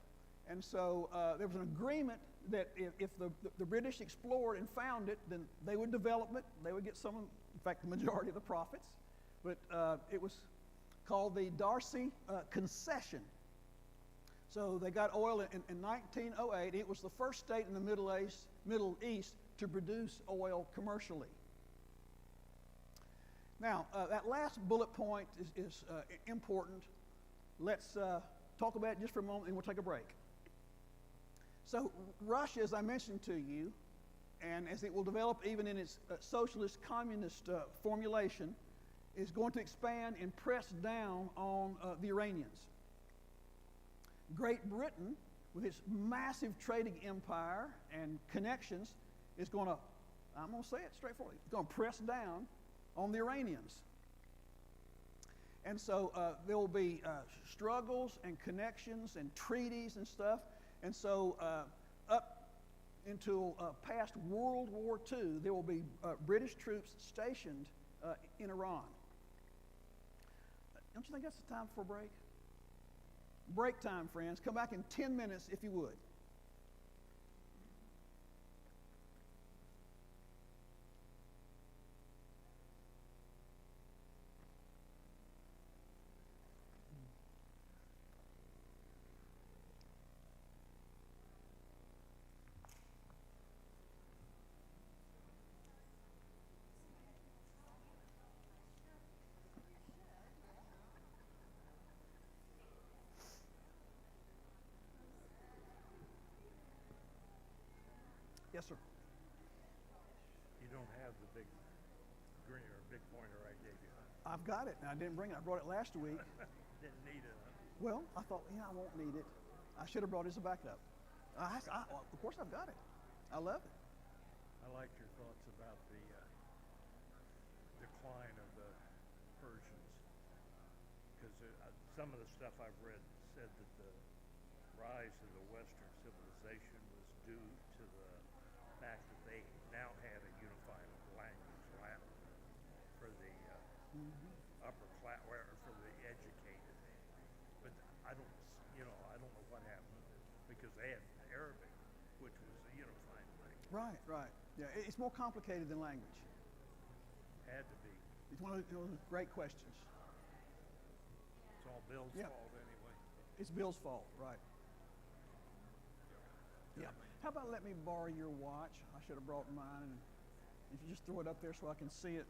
and so there was an agreement that if the British explored and found it, then they would develop it. They would get some, in fact, the majority of the profits. But it was called the Darcy Concession. So they got oil in 1908. It was the first state in the Middle East to produce oil commercially. Now, that last bullet point is important. Let's talk about it just for a moment, and we'll take a break. So Russia, as I mentioned to you, and as it will develop even in its socialist communist formulation, is going to expand and press down on the Iranians. Great Britain, with its massive trading empire and connections, is going to, I'm going to say it straightforwardly, it's going to press down on the Iranians. And so there will be struggles and connections and treaties and stuff. And so up until past World War II, there will be British troops stationed in Iran. Don't you think that's the time for a break? Break time, friends. Come back in 10 minutes if you would. Yes, sir. You don't have the big green or big pointer I gave you, huh? I've got it. I didn't bring it. I brought it last week. Didn't need it, huh? Well, I thought, yeah, I won't need it. I should have brought it as a backup. Of course, I've got it. I love it. I liked your thoughts about the decline of the Persians, because some of the stuff I've read said that the rise of the Western civilization was due to the fact that they now had a unified language, Latin, for the upper class, or for the educated. But I don't, I don't know what happened, because they had Arabic, which was a unified language. Right, right. Yeah, it's more complicated than language. Had to be. It's one of those great questions. It's all Bill's fault anyway. It's Bill's fault, right. Yeah. How about let me borrow your watch? I should have brought mine. And if you just throw it up there so I can see it.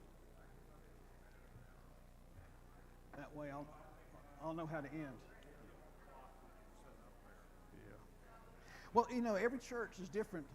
That way I'll know how to end. Yeah. Well, every church is different.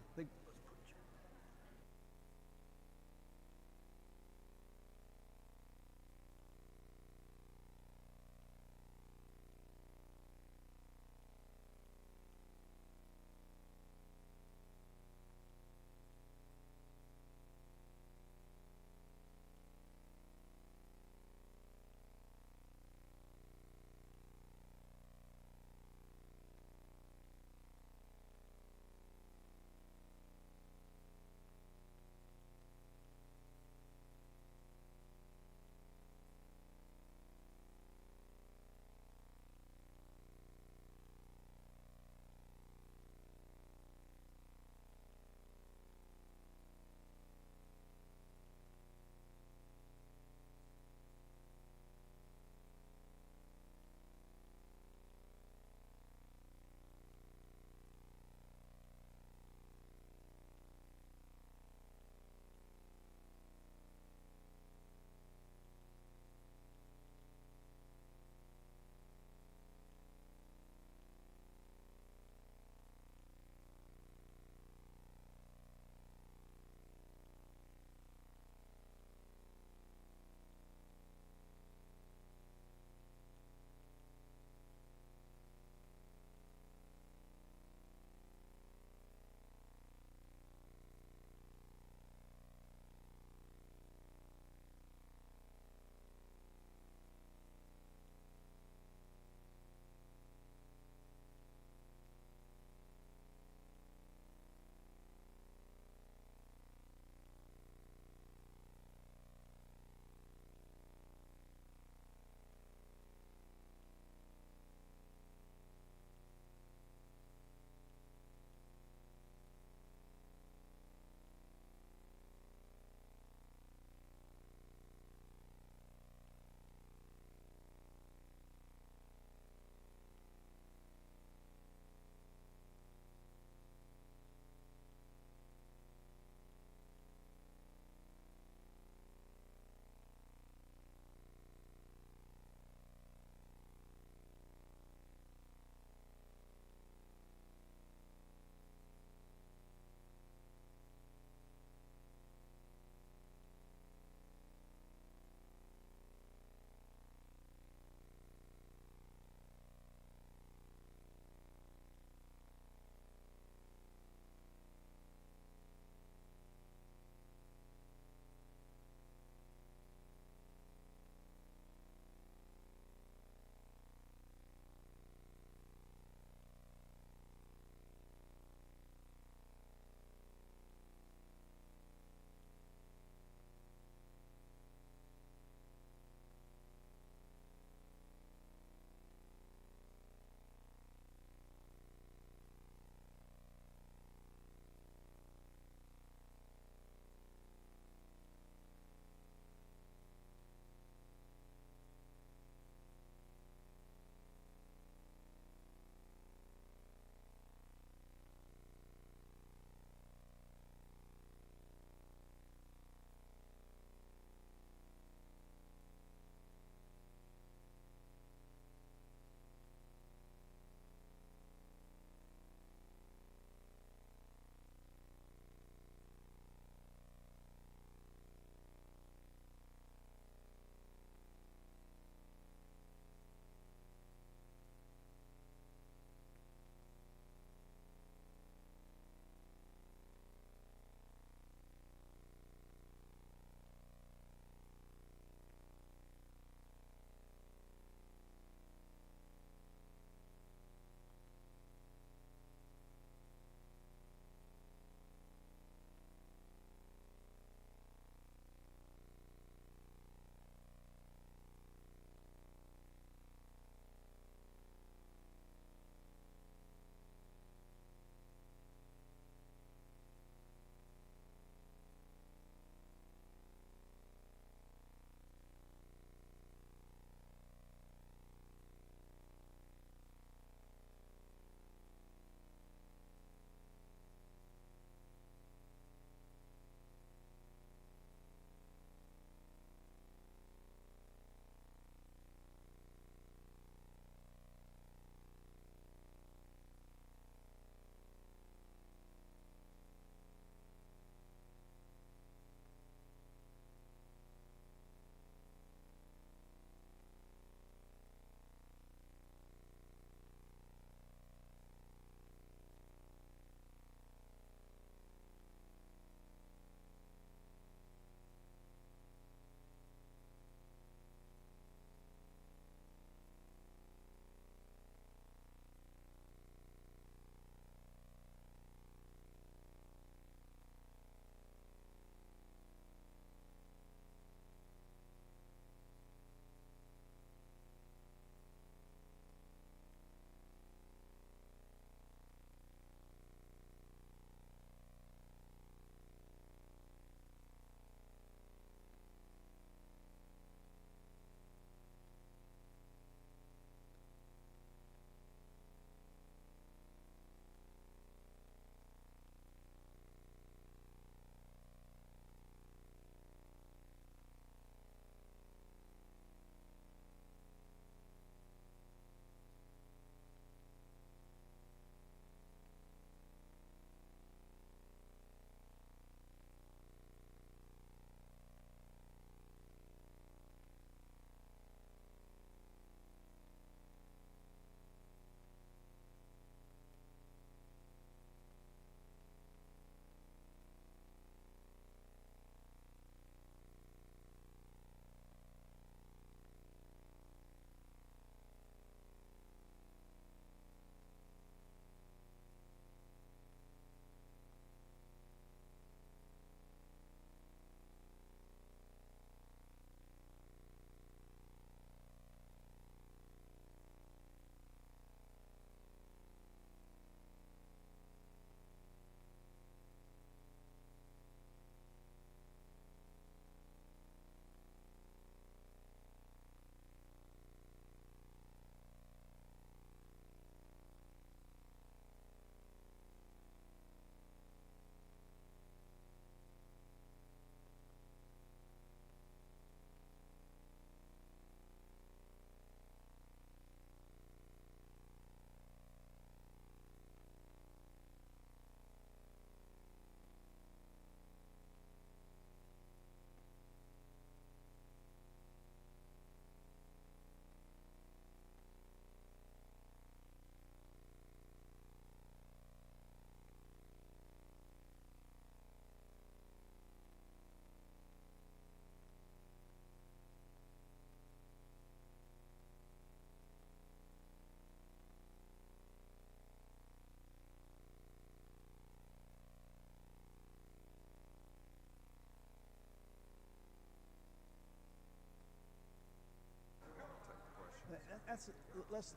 let's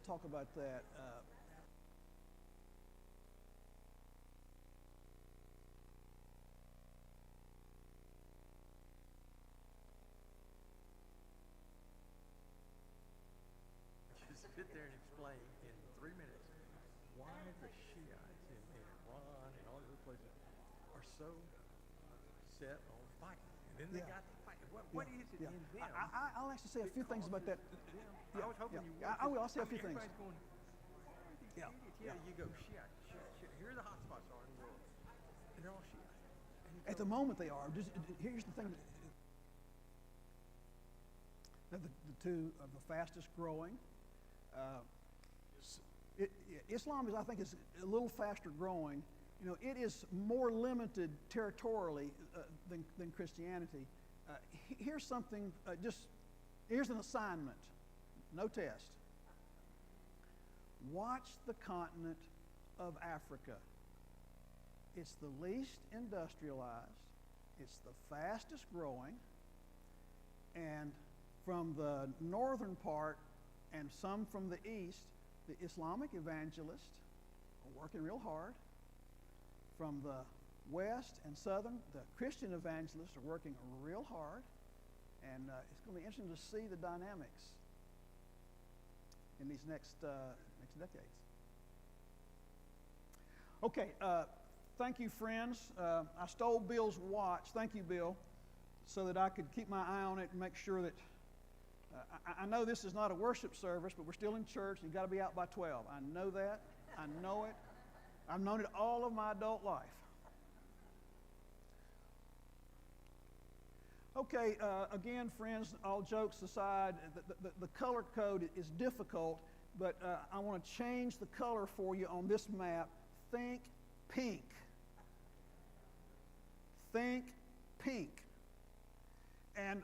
talk about that. Just sit there and explain in 3 minutes why the Shiites in Iran and all these other places are so set on fighting. And then they got to fight. What is it in them? I'll actually say a few things about that. I was hoping you would. I will. I'll say a few things. Everybody's going, you go, Shiite. Here the hot spots are in the world. And they're all Shiite. At the moment they are. Here's the thing. The two of the fastest growing. Islam is, I think, is a little faster growing. It is more limited territorially than Christianity. Here's something. Here's an assignment. No test. Watch the continent of Africa. It's the least industrialized. It's the fastest growing. And from the northern part and some from the east, the Islamic evangelists are working real hard. From the west and southern, the Christian evangelists are working real hard. And it's going to be interesting to see the dynamics in these next decades. Okay, thank you, friends. I stole Bill's watch. Thank you, Bill, so that I could keep my eye on it and make sure that I know this is not a worship service, but we're still in church. You've got to be out by 12. I know that. I know it. I've known it all of my adult life. Okay, again, friends, all jokes aside, the color code is difficult, but I want to change the color for you on this map. Think pink. Think pink. And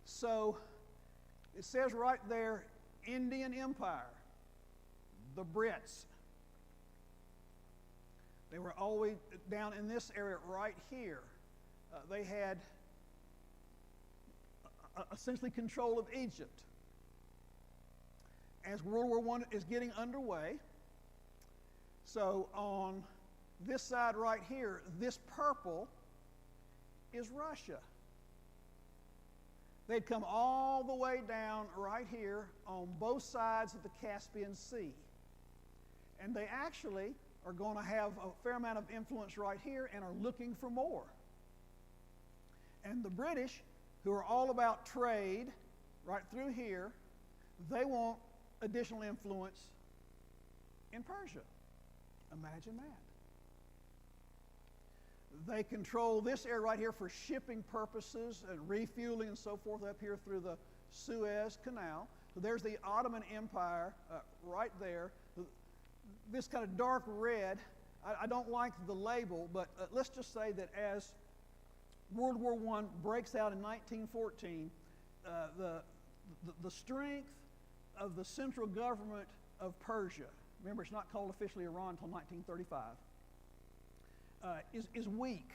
so it says right there, Indian Empire, the Brits. They were all the way down in this area right here. They had essentially control of Egypt. As World War I is getting underway, so on this side right here, this purple is Russia. They'd come all the way down right here on both sides of the Caspian Sea. And they actually are going to have a fair amount of influence right here and are looking for more. And the British, who are all about trade right through here, they want additional influence in Persia. Imagine that. They control this area right here for shipping purposes and refueling and so forth up here through the Suez Canal. So there's the Ottoman Empire right there. This kind of dark red, I don't like the label, but let's just say that as World War I breaks out in 1914, the strength of the central government of Persia, remember it's not called officially Iran until 1935, is weak.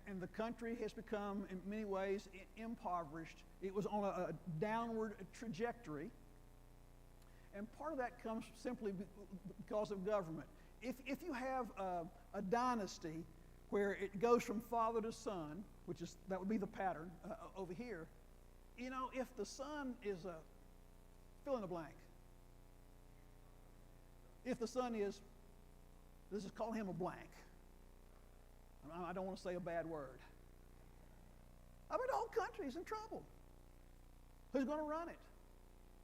And the country has become, in many ways, impoverished. It was on a downward trajectory. And part of that comes simply because of government. If you have a dynasty where it goes from father to son, that would be the pattern over here, if the son is fill in the blank. If the son is, let's just call him a blank. I don't want to say a bad word. I mean, the whole country is in trouble. Who's going to run it?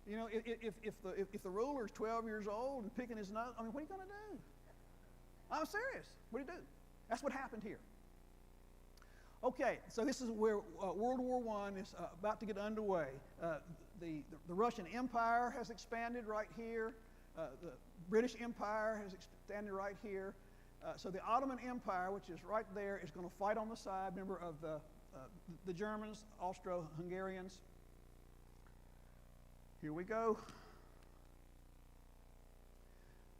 If the ruler is 12 years old and picking his nose, what are you going to do? I'm serious. What do you do? That's what happened here. Okay, so this is where World War I is about to get underway. The Russian Empire has expanded right here. The British Empire has expanded right here. So the Ottoman Empire, which is right there, is going to fight on the side, member of the Germans, Austro-Hungarians. Here we go.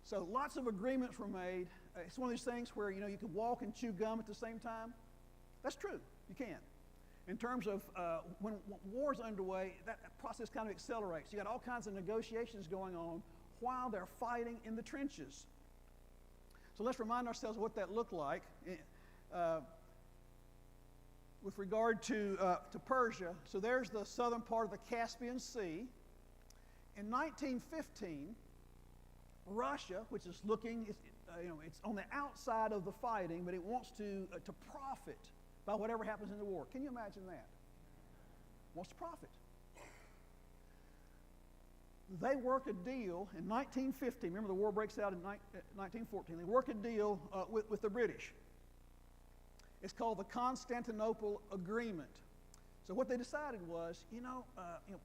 So lots of agreements were made. It's one of these things where you can walk and chew gum at the same time. That's true. You can. in terms of when war's underway, that process kind of accelerates. You got all kinds of negotiations going on while they're fighting in the trenches. So let's remind ourselves what that looked like. With regard to Persia, so there's the southern part of the Caspian Sea. In 1915, Russia, which is looking, it's on the outside of the fighting, but it wants to profit by whatever happens in the war. Can you imagine that? Wants to profit. They work a deal in 1915. Remember, the war breaks out in 1914. They work a deal with the British. It's called the Constantinople Agreement. So what they decided was,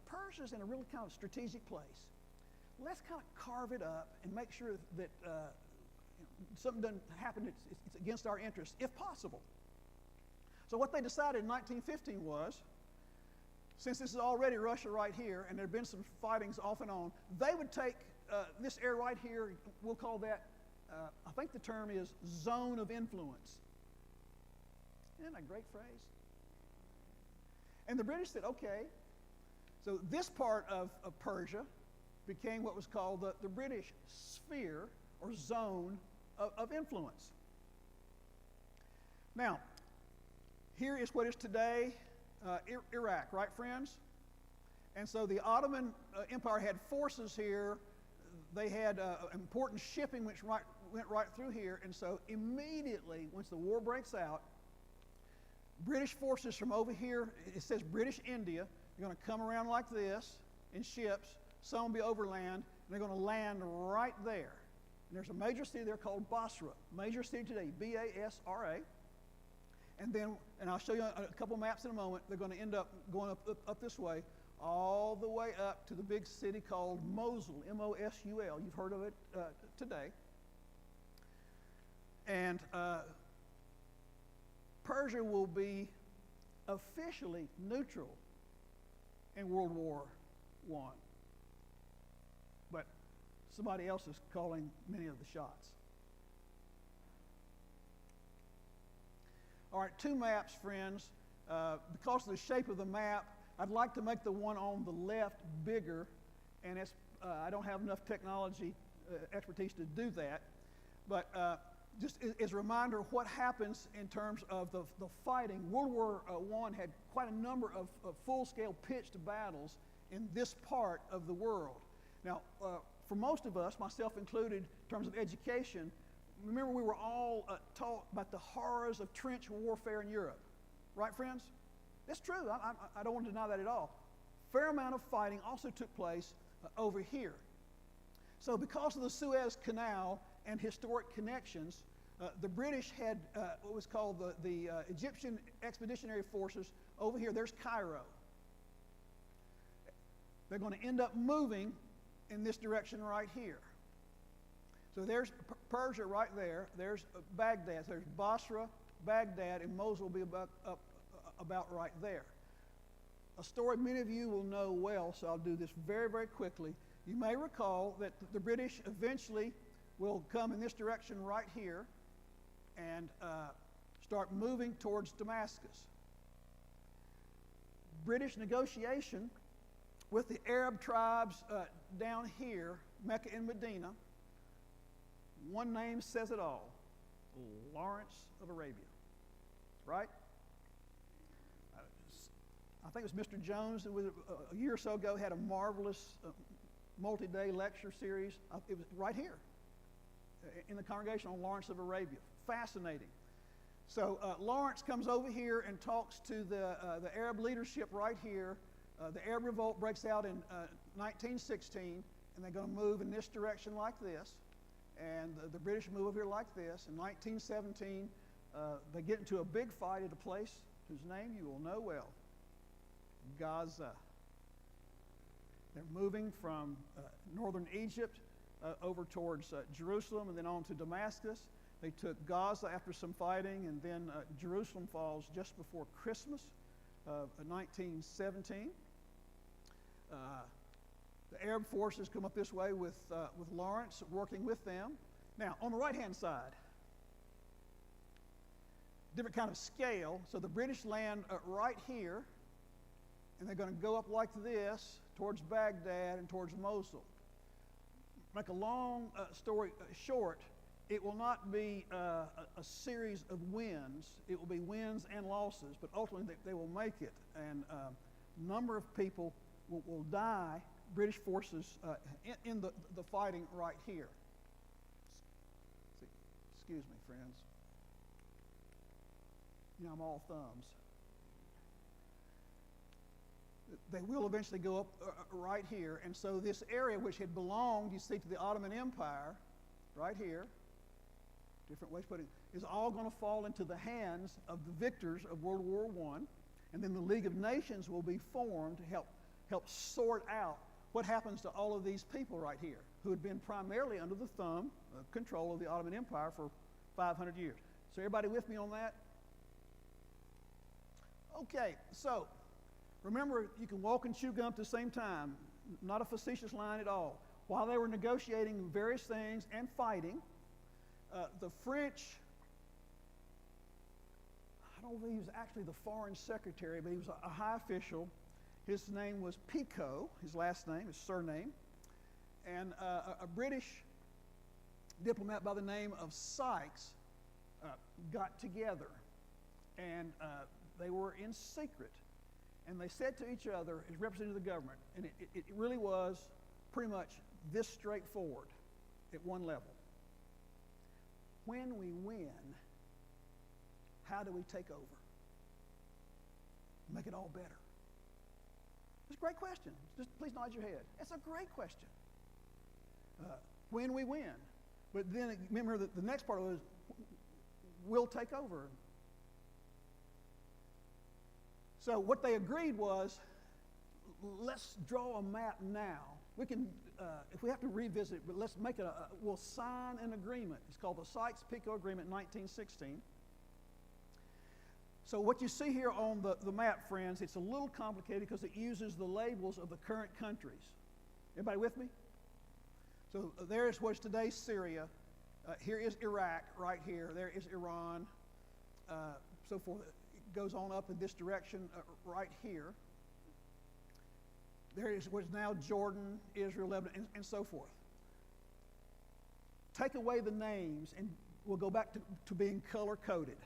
Persia's in a really kind of strategic place. Let's kind of carve it up and make sure that something doesn't happen it's against our interests, if possible. So what they decided in 1915 was, since this is already Russia right here, and there have been some fightings off and on, they would take this area right here, we'll call that, I think the term is zone of influence. Isn't that a great phrase? And the British said, okay. So this part of Persia became what was called the British sphere or zone of influence. Now, here is what is today Iraq, right, friends? And so the Ottoman Empire had forces here. They had important shipping which went right through here. And so immediately, once the war breaks out, British forces from over here, it says British India, they're going to come around like this in ships. Some will be overland, and they're going to land right there. And there's a major city there called Basra, major city today, B-A-S-R-A. And then, and I'll show you a couple maps in a moment, they're going to end up going up this way, all the way up to the big city called Mosul, M-O-S-U-L. You've heard of it today. And Persia will be officially neutral in World War I. But somebody else is calling many of the shots. All right, two maps, friends. Because of the shape of the map, I'd like to make the one on the left bigger, and I don't have enough technology expertise to do that. But just as a reminder of what happens in terms of the fighting, World War I had quite a number of full-scale pitched battles in this part of the world. Now, for most of us, myself included, in terms of education, remember we were all taught about the horrors of trench warfare in Europe. Right, friends? That's true. I don't want to deny that at all. Fair amount of fighting also took place over here. So because of the Suez Canal and historic connections, the British had what was called the Egyptian Expeditionary Forces over here. There's Cairo. They're going to end up moving in this direction right here. So there's Persia right there. There's Baghdad. There's Basra, Baghdad, and Mosul will be about right there. A story many of you will know well, so I'll do this very, very quickly. You may recall that the British eventually will come in this direction right here and start moving towards Damascus. British negotiation with the Arab tribes down here, Mecca and Medina. One name says it all, Lawrence of Arabia, right? I think it was Mr. Jones that was a year or so ago had a marvelous multi-day lecture series. It was right here in the congregation on Lawrence of Arabia. Fascinating. So Lawrence comes over here and talks to the Arab leadership right here. The Arab revolt breaks out in 1916, and they're going to move in this direction like this. And the British move over here like this. In 1917, they get into a big fight at a place whose name you will know well, Gaza. They're moving from northern Egypt over towards Jerusalem and then on to Damascus. They took Gaza after some fighting, and then Jerusalem falls just before Christmas of 1917. The Arab forces come up this way with Lawrence working with them. Now, on the right-hand side, different kind of scale. So the British land right here, and they're going to go up like this towards Baghdad and towards Mosul. Make a long story short, it will not be a series of wins. It will be wins and losses, but ultimately they will make it. And a number of people will die, British forces, in the fighting right here. Excuse me, friends. You know, I'm all thumbs. They will eventually go up right here. And so this area which had belonged, you see, to the Ottoman Empire, right here, different ways of putting it, is all going to fall into the hands of the victors of World War I. And then the League of Nations will be formed to help sort out what happens to all of these people right here who had been primarily under the thumb, control of the Ottoman Empire for 500 years. So everybody with me on that? Okay, so remember, you can walk and chew gum at the same time. Not a facetious line at all. While they were negotiating various things and fighting, the French, I don't believe he was actually the foreign secretary, but he was a high official. His name was Picot, his last name, his surname. And a British diplomat by the name of Sykes got together. And they were in secret. And they said to each other, as representatives of the government, and it really was pretty much this straightforward at one level. When we win, how do we take over? Make it all better. It's a great question. Just please nod your head. It's a great question. When we win. But then remember that the next part of it is, we'll take over. So what they agreed was, let's draw a map now. We can, if we have to revisit, but let's make it, we'll sign an agreement. It's called the Sykes-Picot Agreement, 1916. So what you see here on the map, friends, it's a little complicated because it uses the labels of the current countries. Everybody with me? So there's what's today Syria. Here is Iraq right here. There is Iran, so forth. It goes on up in this direction right here. There is what's now Jordan, Israel, Lebanon, and so forth. Take away the names and we'll go back to being color-coded.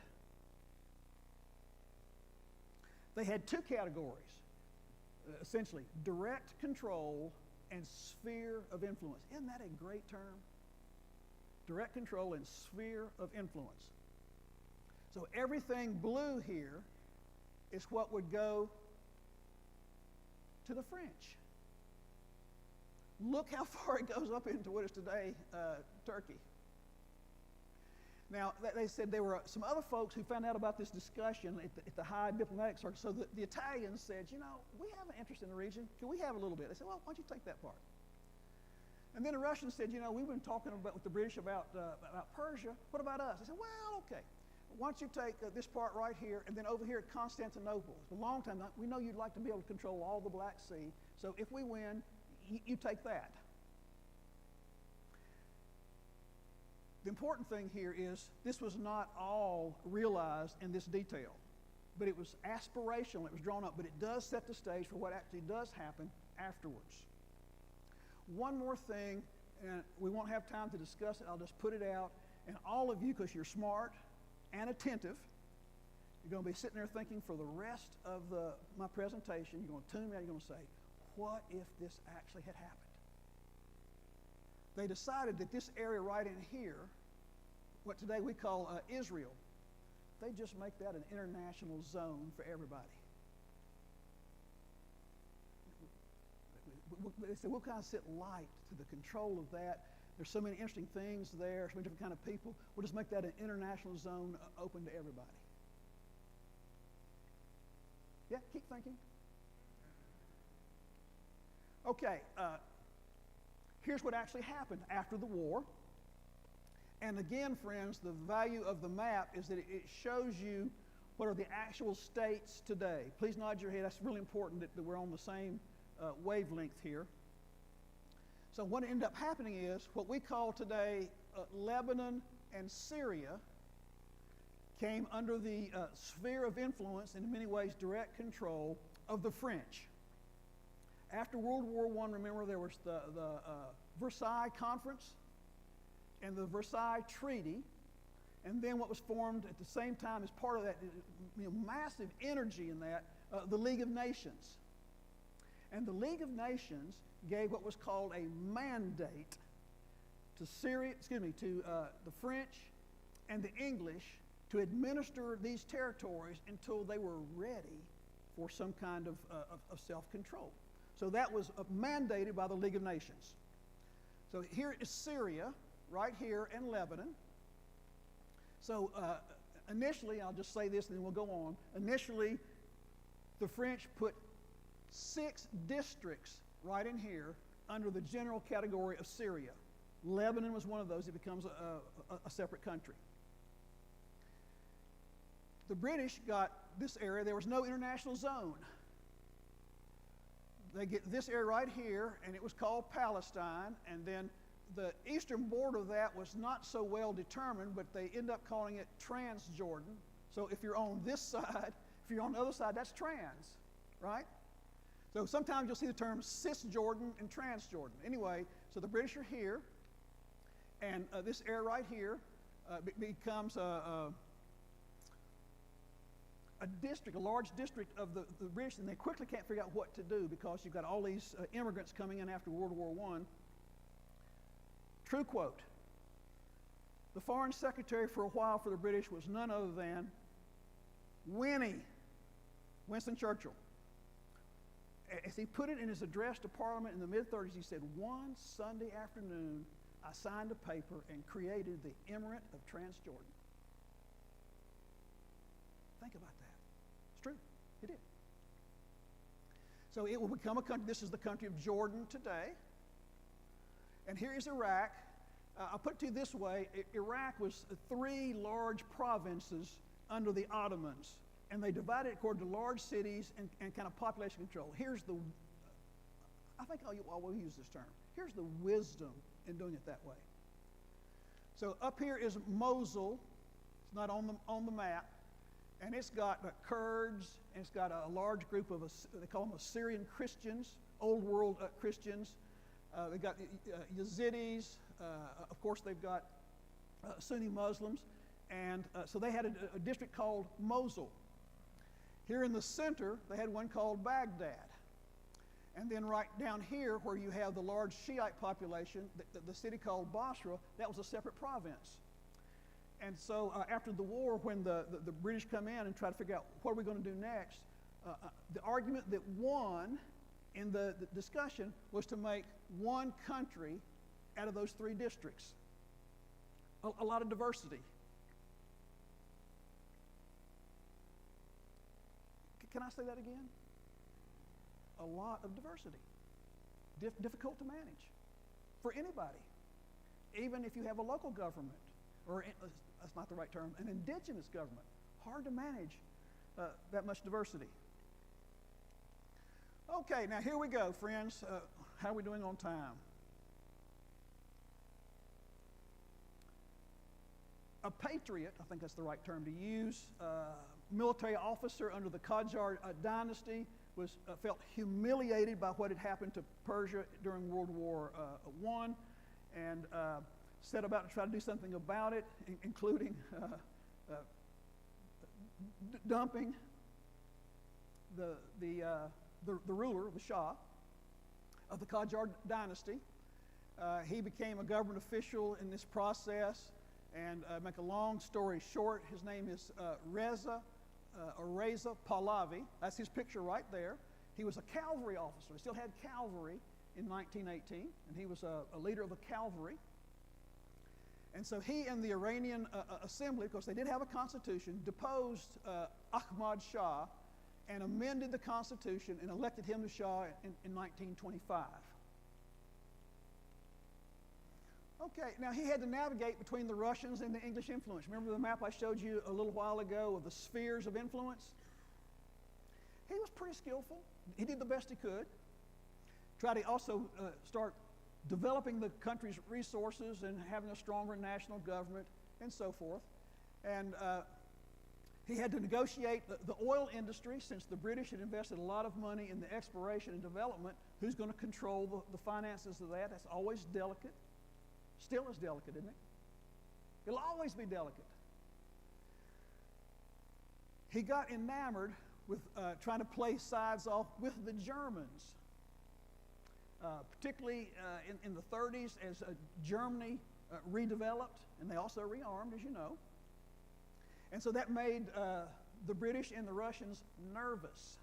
They had two categories, essentially, direct control and sphere of influence. Isn't that a great term? Direct control and sphere of influence. So everything blue here is what would go to the French. Look how far it goes up into what is today Turkey. Now, they said there were some other folks who found out about this discussion at the high diplomatic circle. So the Italians said, you know, we have an interest in the region. Can we have a little bit? They said, well, why don't you take that part? And then the Russians said, you know, we've been talking with the British about Persia. What about us? They said, well, okay. Why don't you take this part right here, and then over here at Constantinople. It's a long time. We know you'd like to be able to control all the Black Sea. So if we win, you take that. The important thing here is this was not all realized in this detail, but it was aspirational, it was drawn up, but it does set the stage for what actually does happen afterwards. One more thing, and we won't have time to discuss it, I'll just put it out, and all of you, because you're smart and attentive, you're going to be sitting there thinking for the rest of my presentation, you're going to tune me out, you're going to say, what if this actually had happened? They decided that this area right in here, what today we call Israel, they just make that an international zone for everybody. They said, we'll kind of sit light to the control of that. There's so many interesting things there, so many different kind of people. We'll just make that an international zone open to everybody. Yeah, keep thinking. Okay. Here's what actually happened after the war. And again, friends, the value of the map is that it shows you what are the actual states today. Please nod your head. That's really important that we're on the same wavelength here. So what ended up happening is what we call today Lebanon and Syria came under the sphere of influence and in many ways direct control of the French. After World War I, remember there was the Versailles Conference and the Versailles Treaty, and then what was formed at the same time as part of that, massive energy in that, the League of Nations. And the League of Nations gave what was called a mandate to the French and the English to administer these territories until they were ready for some kind of self-control. So that was mandated by the League of Nations. So here is Syria, right here, and Lebanon. So initially, I'll just say this and then we'll go on. Initially, the French put 6 districts right in here under the general category of Syria. Lebanon was one of those. It becomes a separate country. The British got this area. There was no international zone. They get this area right here, and it was called Palestine, and then the eastern border of that was not so well determined, but they end up calling it Transjordan. So if you're on this side, if you're on the other side, that's trans, right? So sometimes you'll see the terms Cisjordan and Transjordan. Anyway, so the British are here, and this area right here becomes a district, a large district of the British, and they quickly can't figure out what to do because you've got all these immigrants coming in after World War I. True quote. The foreign secretary for a while for the British was none other than Winston Churchill. As he put it in his address to Parliament in the mid-30s, he said, "One Sunday afternoon, I signed a paper and created the Emirate of Transjordan." Think about that. It's true. He did. So it will become a country. This is the country of Jordan today. And here is Iraq. I'll put it to you this way. Iraq was 3 large provinces under the Ottomans, and they divided it according to large cities and kind of population control. I think I will use this term. Here's the wisdom in doing it that way. So up here is Mosul. It's not on the map. And it's got Kurds, and it's got a large group of, they call them Assyrian Christians, Old World Christians. They've got Yazidis. Of course, they've got Sunni Muslims. And so they had a district called Mosul. Here in the center, they had one called Baghdad. And then right down here, where you have the large Shiite population, the city called Basra, that was a separate province. And so after the war, when the British come in and try to figure out what are we going to do next, the argument that won in the discussion was to make one country out of those 3 districts. A lot of diversity. Can I say that again? A lot of diversity. Difficult to manage for anybody, even if you have a local government, or that's not the right term, an indigenous government. Hard to manage that much diversity. Okay, now here we go, friends. How are we doing on time? A patriot, I think that's the right term to use, military officer under the Qajar dynasty, felt humiliated by what had happened to Persia during World War I, and set about to try to do something about it, including dumping the ruler, the Shah, of the Qajar dynasty. He became a government official in this process, and make a long story short, his name is Reza Pahlavi. That's his picture right there. He was a cavalry officer. He still had cavalry in 1918, and he was a leader of the cavalry. And so he and the Iranian assembly, because they did have a constitution, deposed Ahmad Shah and amended the constitution and elected him to Shah in 1925. Okay, now he had to navigate between the Russians and the English influence. Remember the map I showed you a little while ago of the spheres of influence? He was pretty skillful. He did the best he could. Tried to also start developing the country's resources and having a stronger national government and so forth. And He had to negotiate the oil industry, since the British had invested a lot of money in the exploration and development. Who's going to control the finances of that? That's always delicate. Still is delicate, isn't it? It'll always be delicate. He got enamored with trying to play sides off with the Germans, particularly in the 30s as Germany redeveloped, and they also rearmed, as you know. And so that made the British and the Russians nervous.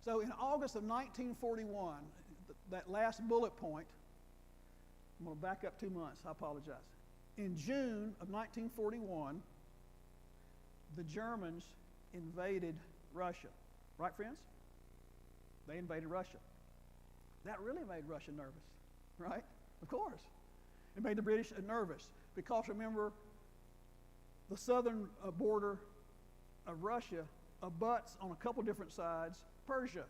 So in August of 1941, that last bullet point, I'm going to back up 2 months, I apologize. In June of 1941, the Germans invaded Russia. Right, friends? They invaded Russia. That really made Russia nervous, right? Of course. It made the British nervous, because remember, the southern border of Russia abuts on a couple different sides Persia.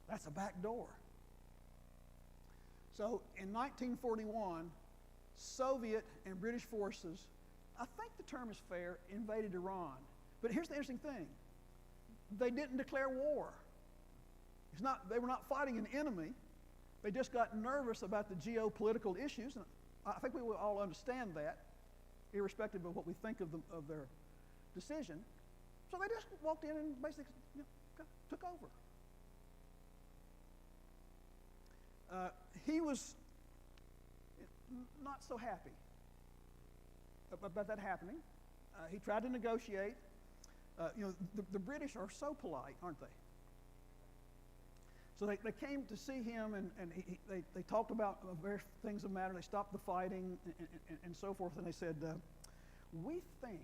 That's a back door. So in 1941, Soviet and British forces, I think the term is fair, invaded Iran. But here's the interesting thing. They didn't declare war. They were not fighting an enemy. They just got nervous about the geopolitical issues, and I think we will all understand that, irrespective of what we think of their decision. So they just walked in and basically took over. He was not so happy about that happening. He tried to negotiate. The British are so polite, aren't they? So they came to see him, and they talked about various things of matter. They stopped the fighting and so forth, and they said, we think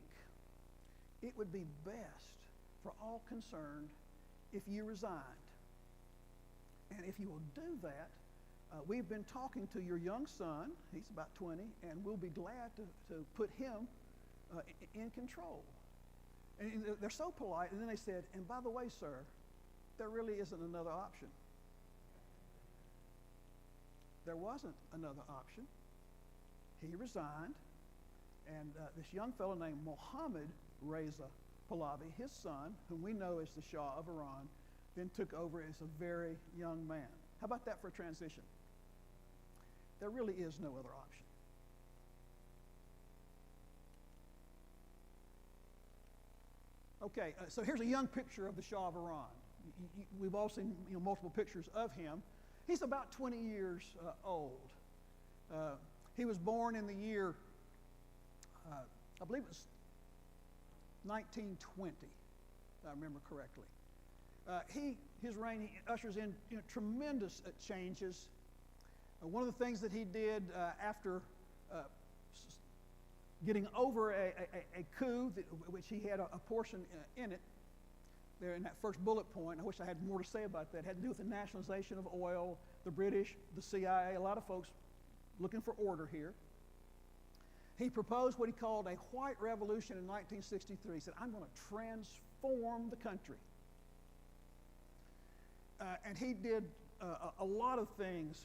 it would be best for all concerned if you resigned. And if you will do that, we've been talking to your young son, he's about 20, and we'll be glad to put him in control. And they're so polite, and then they said, and by the way, sir, there really isn't another option. There wasn't another option. He resigned, and this young fellow named Mohammad Reza Pahlavi, his son, whom we know as the Shah of Iran, then took over as a very young man. How about that for a transition? There really is no other option. Okay, so here's a young picture of the Shah of Iran. We've all seen multiple pictures of him. He's about 20 years old. He was born in the year, I believe it was 1920, if I remember correctly. His reign, he ushers in tremendous changes. One of the things that he did after getting over a coup, which he had a portion in it, there in that first bullet point, I wish I had more to say about that, had to do with the nationalization of oil, the British, the CIA, a lot of folks looking for order here. He proposed what he called a white revolution in 1963. He said, I'm going to transform the country. And he did a lot of things.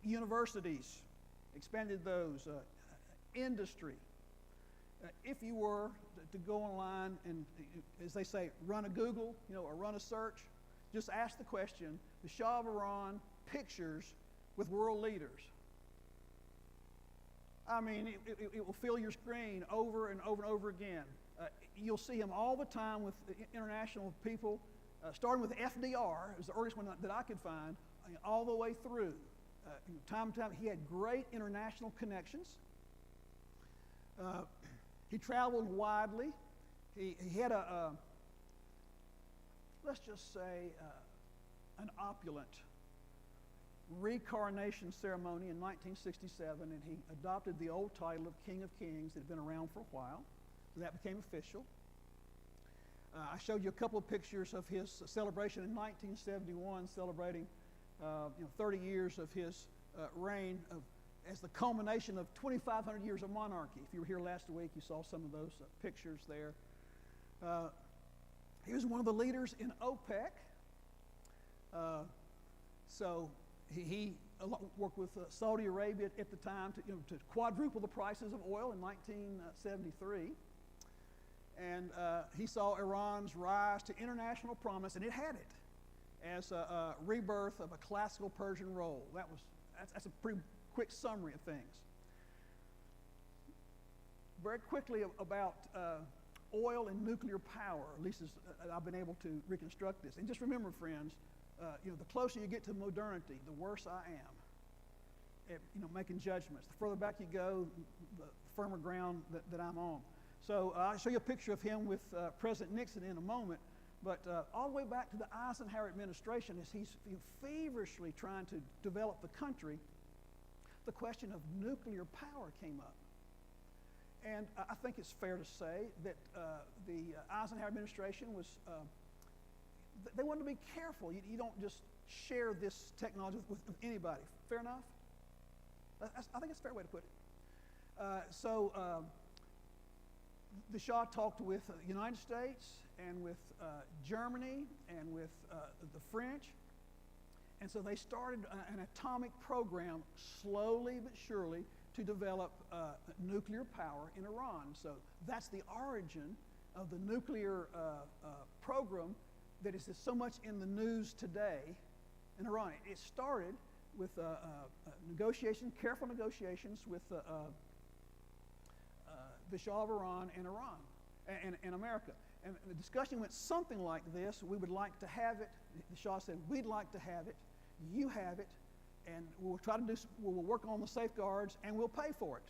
Universities, expanded those, industry. If you were to go online and, as they say, run a Google, or run a search, just ask the question, the Shah of Iran pictures with world leaders. I mean, it will fill your screen over and over and over again. You'll see him all the time with international people, starting with FDR, is the earliest one that I could find, all the way through. Time to time, he had great international connections. He traveled widely. He had let's just say, an opulent recarnation ceremony in 1967, and he adopted the old title of King of Kings that had been around for a while. So that became official. I showed you a couple of pictures of his celebration in 1971, celebrating 30 years of his reign as the culmination of 2,500 years of monarchy. If you were here last week, you saw some of those pictures there. He was one of the leaders in OPEC. So he worked with Saudi Arabia at the time to quadruple the prices of oil in 1973. And he saw Iran's rise to international prominence, and it had it, as a rebirth of a classical Persian role. That's a pretty quick summary of things. Very quickly about oil and nuclear power, at least as I've been able to reconstruct this. And just remember, friends, the closer you get to modernity, the worse I am at making judgments. The further back you go, the firmer ground that I'm on. So I'll show you a picture of him with President Nixon in a moment. But all the way back to the Eisenhower administration, as he's feverishly trying to develop the country, the question of nuclear power came up. And I think it's fair to say that the Eisenhower administration was, they wanted to be careful. You don't just share this technology with anybody. Fair enough? I think it's a fair way to put it. So the Shah talked with the United States and with Germany and with the French. And so they started an atomic program slowly but surely to develop nuclear power in Iran. So that's the origin of the nuclear program that is so much in the news today in Iran. It started with careful negotiations with the Shah of Iran and Iran and America. And the discussion went something like this: we would like to have it. The Shah said, "We'd like to have it. You have it, and we'll work on the safeguards, and we'll pay for it."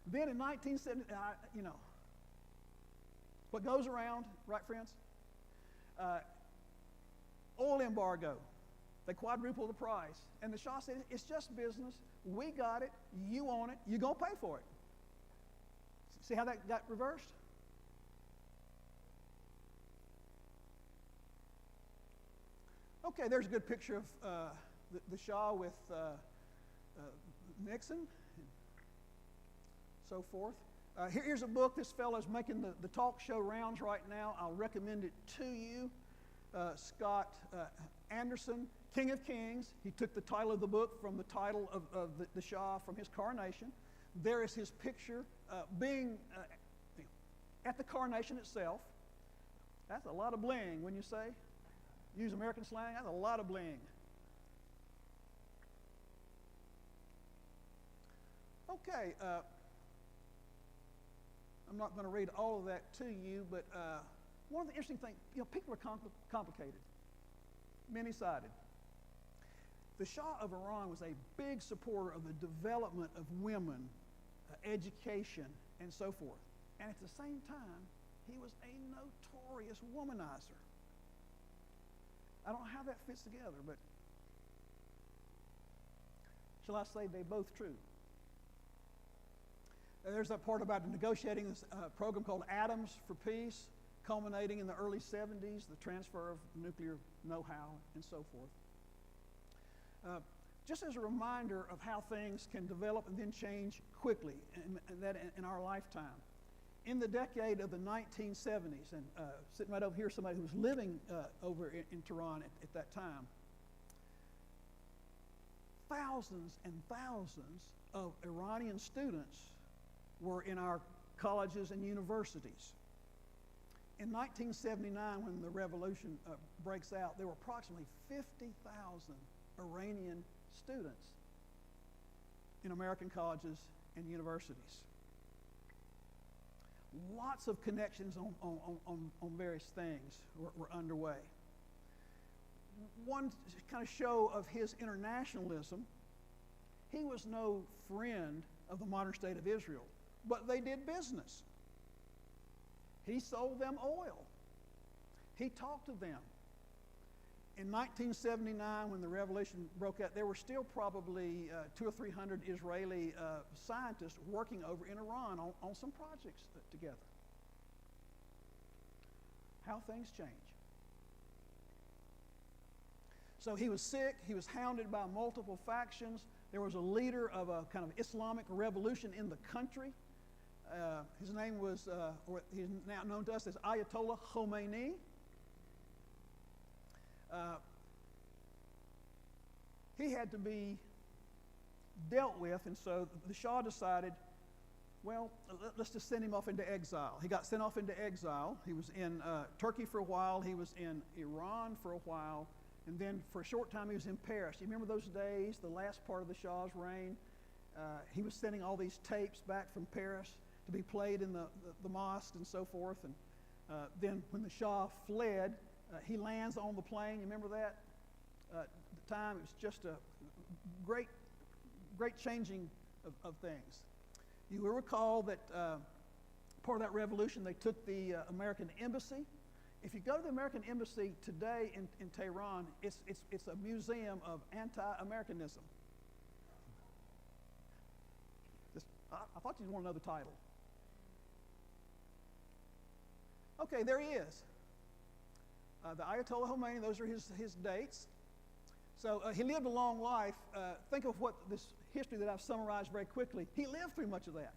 Then in 1970, what goes around, right, friends? Oil embargo. They quadrupled the price, and the Shah said, "It's just business. We got it. You own it. You're gonna pay for it." See how that got reversed? Okay, there's a good picture of the Shah with Nixon and so forth. Here's a book. This fellow's making the talk show rounds right now. I'll recommend it to you. Scott Anderson, King of Kings. He took the title of the book from the title of the Shah from his coronation. There is his picture being at the coronation itself. That's a lot of bling, wouldn't you say? Use American slang, that's a lot of bling. Okay, I'm not going to read all of that to you, but one of the interesting things, people are complicated, many-sided. The Shah of Iran was a big supporter of the development of women, education, and so forth. And at the same time, he was a notorious womanizer. I don't know how that fits together, but shall I say they're both true? There's that part about negotiating this program called Atoms for Peace, culminating in the early 70s, the transfer of nuclear know-how and so forth. Just as a reminder of how things can develop and then change quickly, and that in our lifetime. In the decade of the 1970s, and sitting right over here, somebody who was living over in Tehran at that time, thousands and thousands of Iranian students were in our colleges and universities. In 1979, when the revolution breaks out, there were approximately 50,000 Iranian students in American colleges and universities. Lots of connections on various things were underway. One kind of show of his internationalism, he was no friend of the modern state of Israel, but they did business. He sold them oil. He talked to them. In 1979, when the revolution broke out, there were still probably 200 or 300 Israeli scientists working over in Iran on some projects together. How things change. So he was sick. He was hounded by multiple factions. There was a leader of a kind of Islamic revolution in the country. His name was, or he's now known to us as Ayatollah Khomeini. He had to be dealt with, and so the Shah decided well, let's just send him off into exile. He got sent off into exile. He was in Turkey for a while. He was in Iran for a while. And then for a short time, he was in Paris. You remember those days, the last part of the Shah's reign? He was sending all these tapes back from Paris to be played in the mosque and so forth. And then when the Shah fled, he lands on the plane. You remember that? At the time, it was just a great changing of things. You will recall that part of that revolution, they took the American embassy. If you go to the American embassy today in Tehran, it's a museum of anti-Americanism. I thought you'd want to know the title. Okay, there he is. The Ayatollah Khomeini, those are his dates. So he lived a long life. Think of what this history that I've summarized very quickly. He lived through much of that.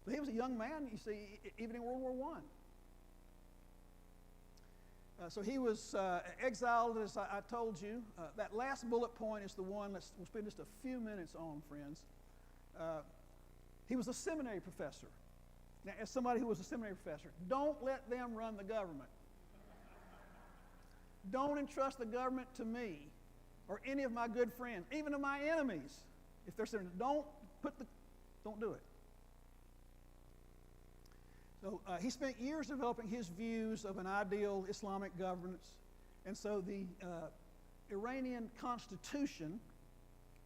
So he was a young man, you see, even in World War I. So he was exiled, as I told you. That last bullet point is the one we'll spend just a few minutes on, friends. He was a seminary professor. Now, as somebody who was a seminary professor, don't let them run the government. Don't entrust the government to me or any of my good friends, even to my enemies. If they're saying, don't do it. So he spent years developing his views of an ideal Islamic governance. And so the Iranian constitution,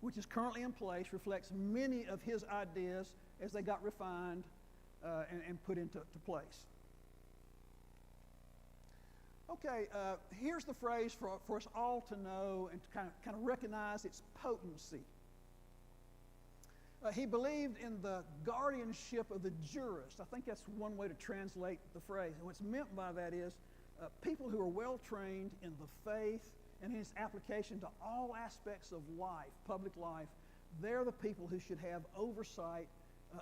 which is currently in place, reflects many of his ideas as they got refined and put into place. Okay, here's the phrase for us all to know and to kind of recognize its potency. He believed in the guardianship of the jurist. I think that's one way to translate the phrase. And what's meant by that is people who are well trained in the faith and in its application to all aspects of life, public life. They're the people who should have oversight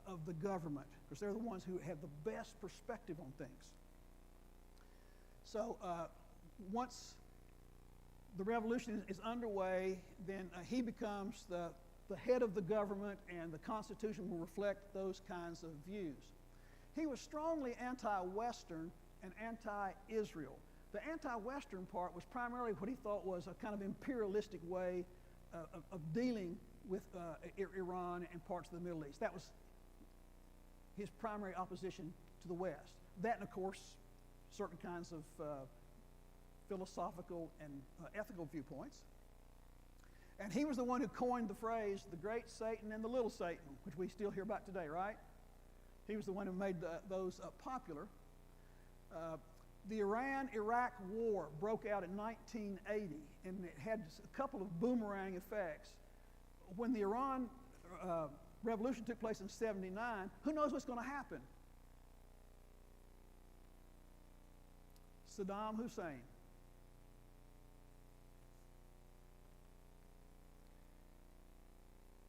of the government, because they're the ones who have the best perspective on things. So once the revolution is underway, then he becomes the head of the government, and the Constitution will reflect those kinds of views. He was strongly anti-Western and anti-Israel. The anti-Western part was primarily what he thought was a kind of imperialistic way of dealing with Iran and parts of the Middle East. That was his primary opposition to the West. That, and of course, certain kinds of philosophical and ethical viewpoints. And he was the one who coined the phrase, the great Satan and the little Satan, which we still hear about today, right? He was the one who made those popular. The Iran-Iraq War broke out in 1980, and it had a couple of boomerang effects. When the Iran revolution took place in 79, who knows what's going to happen? Saddam Hussein.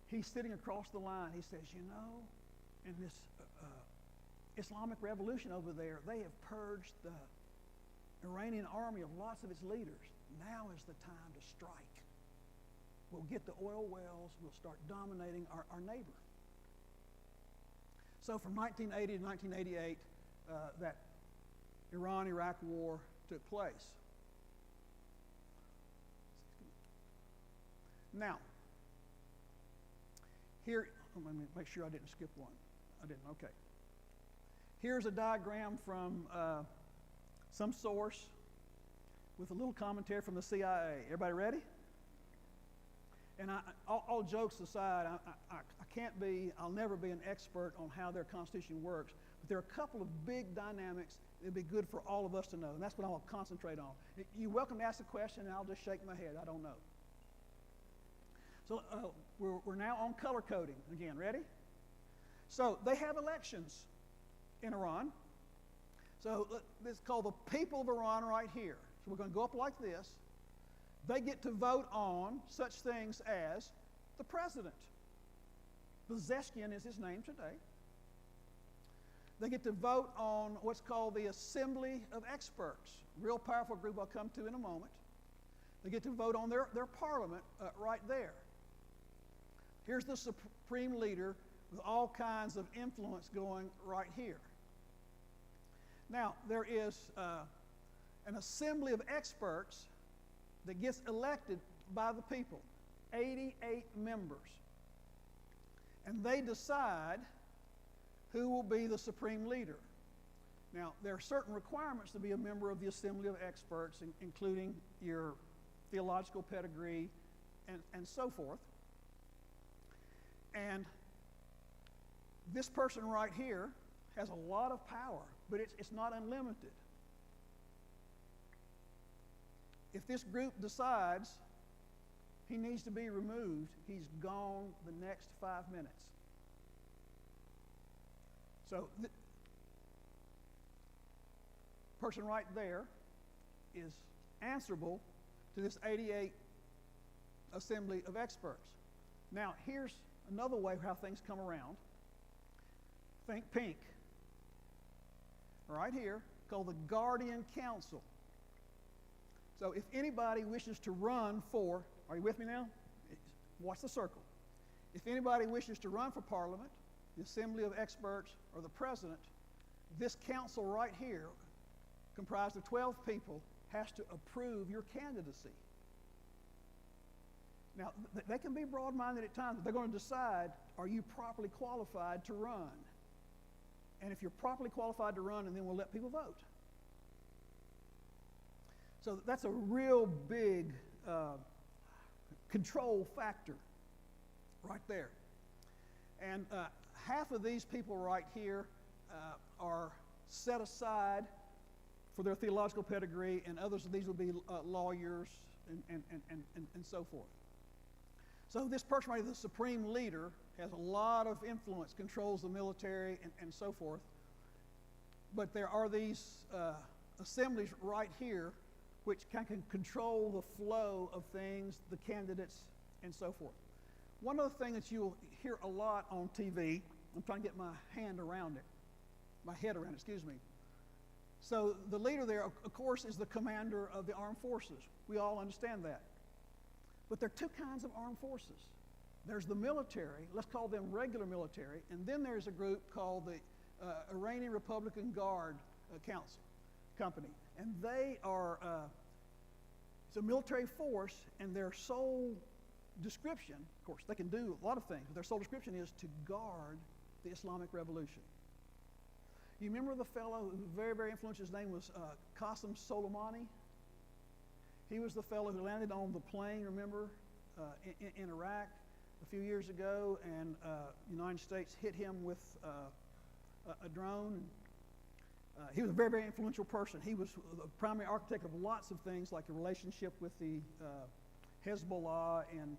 He's sitting across the line. He says, you know, in this Islamic revolution over there, they have purged the Iranian army of lots of its leaders. Now is the time to strike. We'll get the oil wells. We'll start dominating our neighbor. So from 1980 to 1988, that Iran-Iraq war took place. Now, here, let me make sure I didn't skip one. I didn't, okay. Here's a diagram from some source with a little commentary from the CIA. Everybody ready? And all jokes aside, I'll never be an expert on how their constitution works, but there are a couple of big dynamics that would be good for all of us to know, and that's what I'll concentrate on. You're welcome to ask a question, and I'll just shake my head. I don't know. So we're now on color coding again. Ready? So they have elections in Iran. So this is called the people of Iran right here. So we're going to go up like this. They get to vote on such things as the president. Bezeskian is his name today. They get to vote on what's called the Assembly of Experts. Real powerful group I'll come to in a moment. They get to vote on their parliament right there. Here's the supreme leader, with all kinds of influence going right here. Now, there is an assembly of experts that gets elected by the people, 88 members. And they decide who will be the supreme leader. Now, there are certain requirements to be a member of the assembly of experts, including your theological pedigree and so forth. And this person right here has a lot of power, but it's not unlimited. If this group decides he needs to be removed, he's gone the next 5 minutes. So the person right there is answerable to this 88 assembly of experts. Now, here's another way how things come around. Think pink. Right here, called the Guardian Council. So if anybody wishes to run for, are you with me now? Watch the circle. If anybody wishes to run for Parliament, the Assembly of Experts, or the President, this council right here, comprised of 12 people, has to approve your candidacy. Now, they can be broad-minded at times, but they're going to decide, are you properly qualified to run? And if you're properly qualified to run, and then we'll let people vote. So that's a real big control factor right there. And half of these people right here are set aside for their theological pedigree, and others of these will be lawyers and so forth. So this person right here, the supreme leader, has a lot of influence, controls the military and so forth. But there are these assemblies right here which can control the flow of things, the candidates, and so forth. One other thing that you'll hear a lot on TV, I'm trying to get my head around it, excuse me. So the leader there, of course, is the commander of the armed forces. We all understand that. But there are two kinds of armed forces. There's the military, let's call them regular military, and then there's a group called the Iranian Republican Guard Company. And they are, it's a military force, and their sole description, of course, they can do a lot of things, but their sole description is to guard the Islamic Revolution. You remember the fellow who was very, very influential? His name was Qasem Soleimani. He was the fellow who landed on the plane, remember, in Iraq a few years ago, and the United States hit him with a drone. He was a very, very influential person. He was the primary architect of lots of things, like a relationship with the Hezbollah and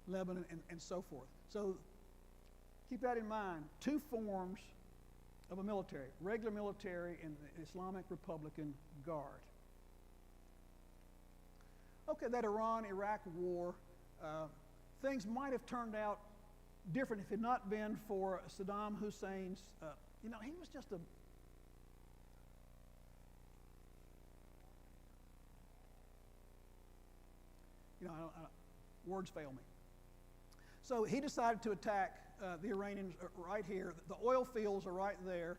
Lebanon and so forth. So keep that in mind. Two forms of a military, regular military and the Islamic Republican Guard. Okay, that Iran-Iraq war, things might have turned out different if it had not been for Saddam Hussein's, he was just a, words fail me. So he decided to attack the Iranians right here. The oil fields are right there,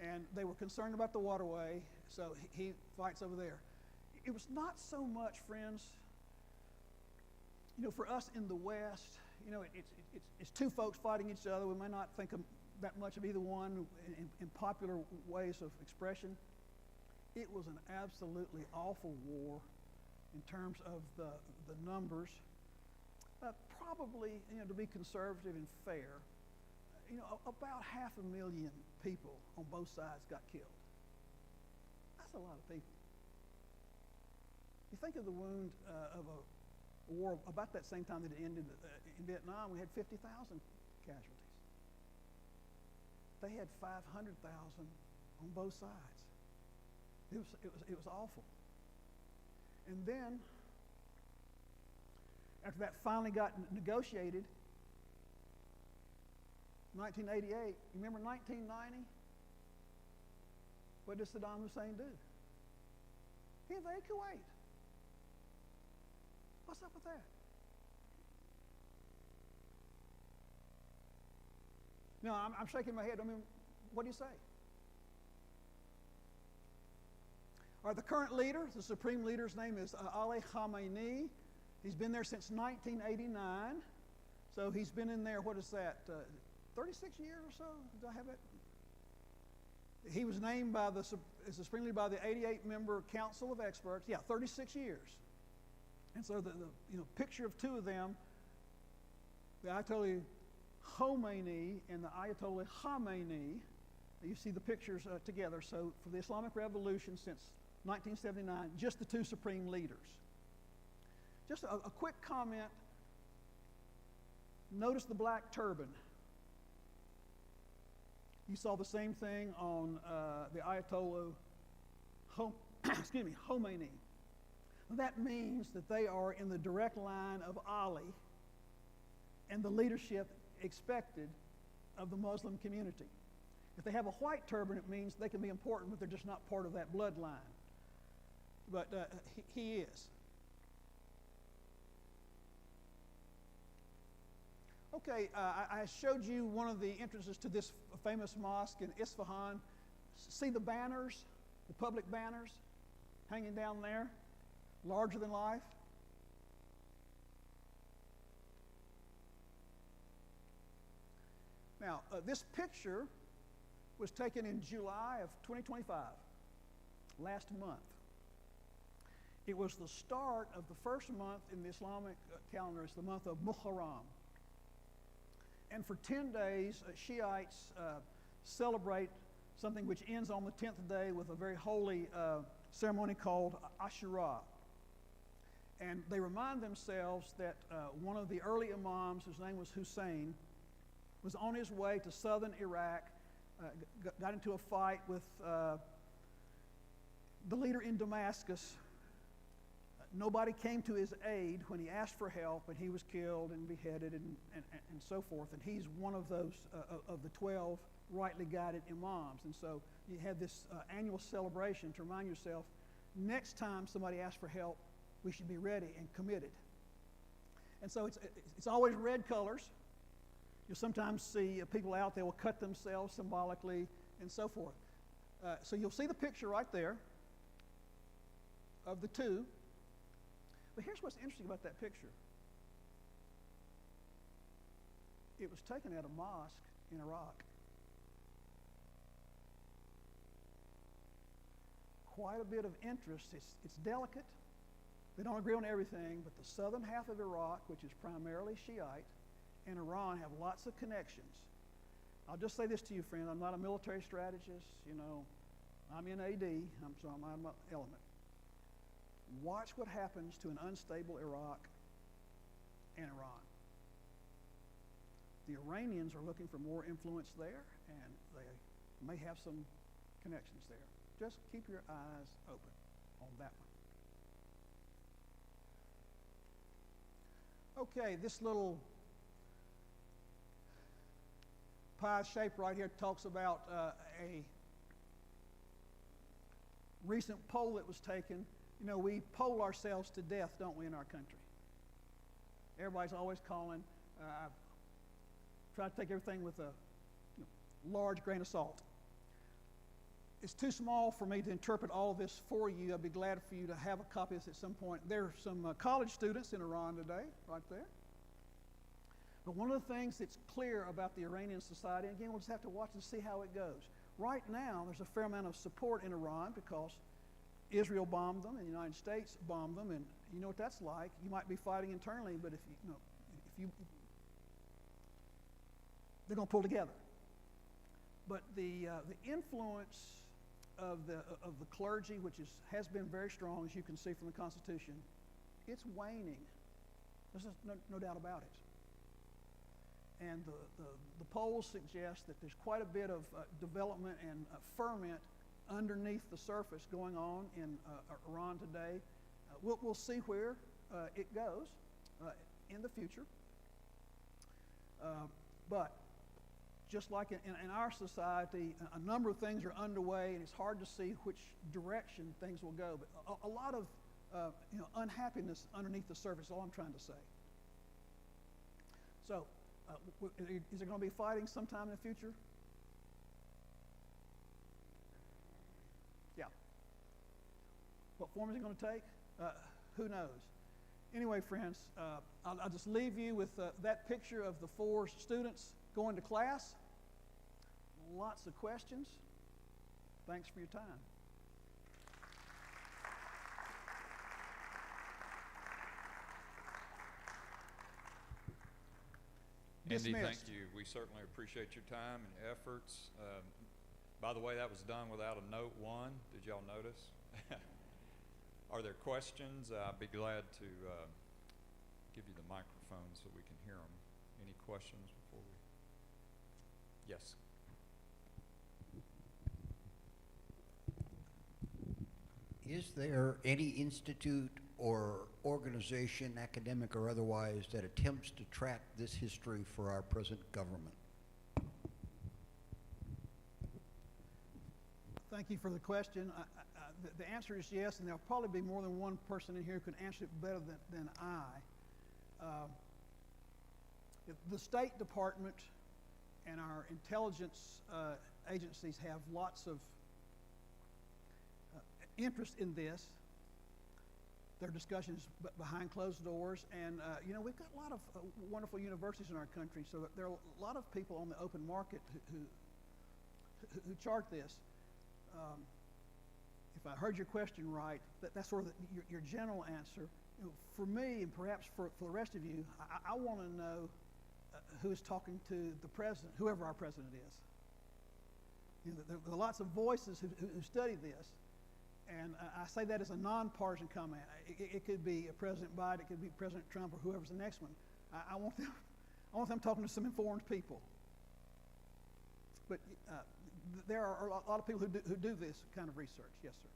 and they were concerned about the waterway, so he fights over there. It was not so much, friends, for us in the West, it's two folks fighting each other. We may not think of that much of either one in popular ways of expression. It was an absolutely awful war in terms of the numbers. Probably, to be conservative and fair, about 500,000 people on both sides got killed. That's a lot of people. You think of the wound of a war about that same time that it ended in Vietnam. We had 50,000 casualties. They had 500,000 on both sides. It was awful. And then, after that finally got negotiated, 1988, you remember 1990? What did Saddam Hussein do? He invaded Kuwait. What's up with that? No, I'm shaking my head. I mean, what do you say? All right, the current leader, the supreme leader's name is Ali Khamenei. He's been there since 1989. So he's been in there, what is that, 36 years or so? Do I have it? He was named as the supreme leader by the 88-member Council of Experts. Yeah, 36 years. And so the picture of two of them, the Ayatollah Khomeini and the Ayatollah Khamenei, you see the pictures together. So for the Islamic Revolution since 1979, just the two supreme leaders. Just a quick comment. Notice the black turban. You saw the same thing on the Ayatollah Khomeini. That means that they are in the direct line of Ali and the leadership expected of the Muslim community. If they have a white turban, it means they can be important, but they're just not part of that bloodline. But he is. Okay, I showed you one of the entrances to this famous mosque in Isfahan. See the banners, the public banners hanging down there, larger than life? Now, this picture was taken in July of 2025, last month. It was the start of the first month in the Islamic calendar. It's the month of Muharram. And for 10 days, Shiites celebrate something which ends on the 10th day with a very holy ceremony called Ashura. And they remind themselves that one of the early imams, whose name was Hussein, was on his way to southern Iraq, got into a fight with the leader in Damascus. Nobody came to his aid when he asked for help, and he was killed and beheaded and so forth. And he's one of those, of the 12 rightly guided imams. And so you have this annual celebration to remind yourself, next time somebody asks for help, we should be ready and committed. And so it's always red colors. You'll sometimes see people out there will cut themselves symbolically and so forth. So you'll see the picture right there of the two. But here's what's interesting about that picture. It was taken at a mosque in Iraq. Quite a bit of interest. It's delicate. They don't agree on everything, but the southern half of Iraq, which is primarily Shiite, and Iran have lots of connections. I'll just say this to you, friend. I'm not a military strategist. I'm in AD, so I'm out of my element. Watch what happens to an unstable Iraq and Iran. The Iranians are looking for more influence there, and they may have some connections there. Just keep your eyes open on that one. Okay, this little pie shape right here talks about a recent poll that was taken. We poll ourselves to death, don't we, in our country? Everybody's always calling. I've tried to take everything with a large grain of salt. It's too small for me to interpret all of this for you. I'd be glad for you to have a copy of this at some point. There are some college students in Iran today, right there. But one of the things that's clear about the Iranian society, and again, we'll just have to watch and see how it goes. Right now, there's a fair amount of support in Iran because Israel bombed them and the United States bombed them, and you know what that's like. You might be fighting internally, but if they're going to pull together. But the influence of the clergy, which has been very strong, as you can see from the Constitution, it's waning. There's no doubt about it. And the polls suggest that there's quite a bit of development and ferment underneath the surface going on in Iran today. We'll see where it goes in the future. But just like in our society, a number of things are underway, and it's hard to see which direction things will go. But a lot of unhappiness underneath the surface is all I'm trying to say. So is there going to be fighting sometime in the future? Yeah. What form is it going to take? Who knows? Anyway, friends, I'll just leave you with that picture of the 4 students going to class. Lots of questions. Thanks for your time. Andy, Dismissed. thank you. We certainly appreciate your time and efforts. By the way, that was done without a note 1. Did y'all notice? Are there questions? I'd be glad to give you the microphone so we can hear them. Any questions before we? Yes. Is there any institute or organization, academic or otherwise, that attempts to track this history for our present government? Thank you for the question. The answer is yes, and there'll probably be more than one person in here who can answer it better than I. The State Department and our intelligence agencies have lots of interest in this. There are discussions behind closed doors, and we've got a lot of wonderful universities in our country, so there are a lot of people on the open market who chart this. If I heard your question right, that's sort of your general answer. For me, and perhaps for the rest of you, I want to know who's talking to the president, whoever our president is. There are lots of voices who study this. And I say that as a nonpartisan comment. It could be President Biden, it could be President Trump, or whoever's the next one. I want them talking to some informed people. But there are a lot of people who do this kind of research. Yes, sir.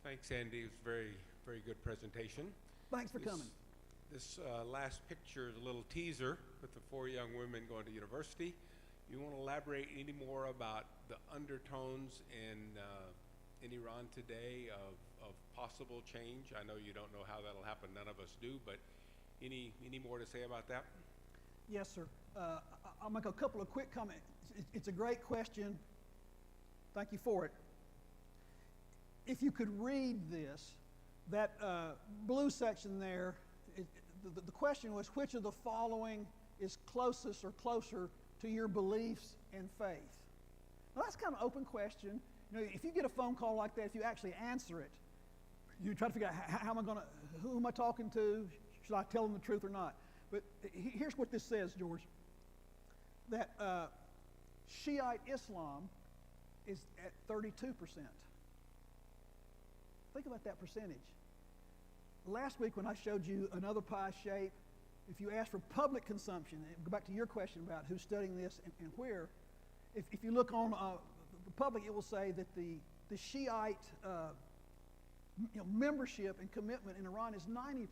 Thanks, Andy. It was a very, very good presentation. Thanks for coming. This last picture is a little teaser with the 4 young women going to university. You want to elaborate any more about the undertones in Iran today of possible change? I know you don't know how that'll happen. None of us do, but any more to say about that? Yes, sir. I'll make a couple of quick comments. It's a great question. Thank you for it. If you could read this, that blue section there, the question was, which of the following is closest or closer to your beliefs and faith? Well, that's kind of an open question. If you get a phone call like that, if you actually answer it, you try to figure out how am I going to, who am I talking to? Should I tell them the truth or not? But here's what this says, George, that Shiite Islam is at 32%. Think about that percentage. Last week when I showed you another pie shape, if you ask for public consumption, and go back to your question about who's studying this and where, if you look on the public, it will say that the Shiite membership and commitment in Iran is 90%.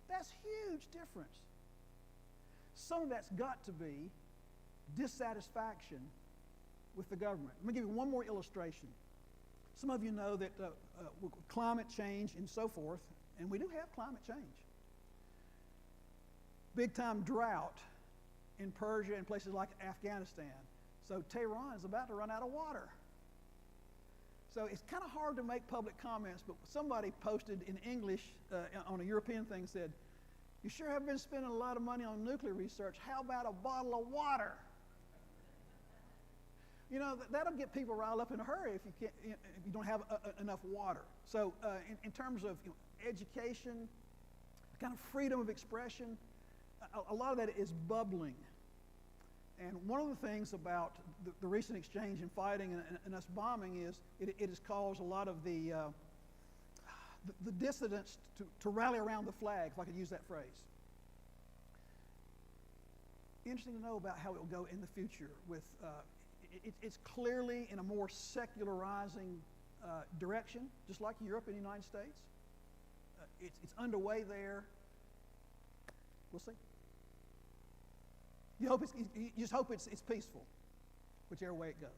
That's huge difference. Some of that's got to be dissatisfaction with the government. Let me give you one more illustration. Some of you know that with climate change and so forth, and we do have climate change. Big time drought in Persia and places like Afghanistan. So Tehran is about to run out of water. So it's kind of hard to make public comments, but somebody posted in English on a European thing, said, "You sure have been spending a lot of money on nuclear research. How about a bottle of water?" That'll get people riled up in a hurry if you don't have enough water. So in terms of education, kind of freedom of expression, a lot of that is bubbling. And one of the things about the recent exchange and fighting and us bombing is it has caused a lot of the dissidents to rally around the flag, if I could use that phrase. Interesting to know about how it will go in the future. It's clearly in a more secularizing direction, just like Europe and the United States. It's underway there. We'll see. You just hope it's peaceful, whichever way it goes.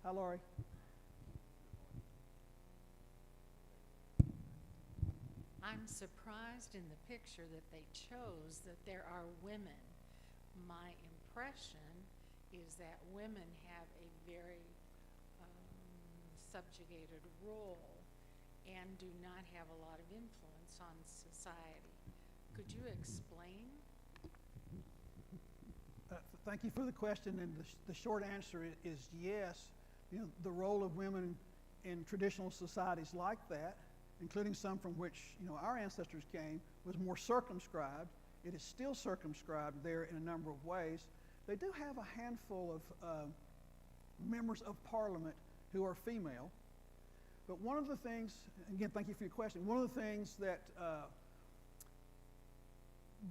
Hi, Laurie. I'm surprised in the picture that they chose that there are women. My impression is that women have a very subjugated role and do not have a lot of influence on society. Could you explain? Thank you for the question, and the short answer is yes. You know, the role of women in traditional societies like that, including some from which, you know, our ancestors came, was more circumscribed. It is still circumscribed there in a number of ways. They do have a handful of members of parliament who are female. But one of the things, again, thank you for your question, one of the things that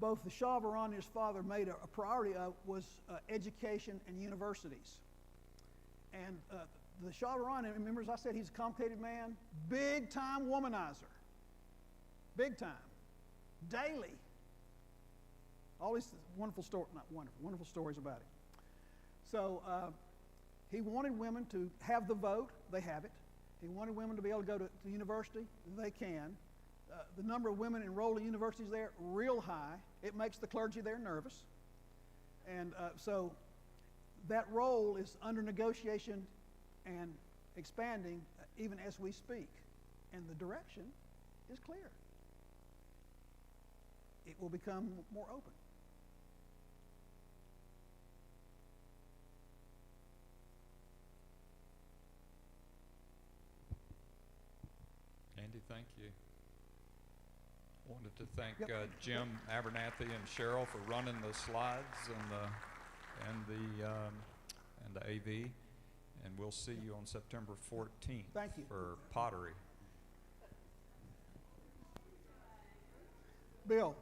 both the Shah of Iran and his father made a priority of was education and universities. And the Shah of Iran, and remember, as I said, he's a complicated man, big-time womanizer. Big time. Daily. All these wonderful stories about it. So he wanted women to have the vote. They have it. He wanted women to be able to go to university. They can. The number of women enrolled in universities there, real high. It makes the clergy there nervous. And so that role is under negotiation and expanding even as we speak. And the direction is clear. It will become more open. Andy, thank you. Wanted to thank Jim Abernathy and Cheryl for running the slides and the AV, and we'll see you on September 14th. Thank you. For pottery. Bill.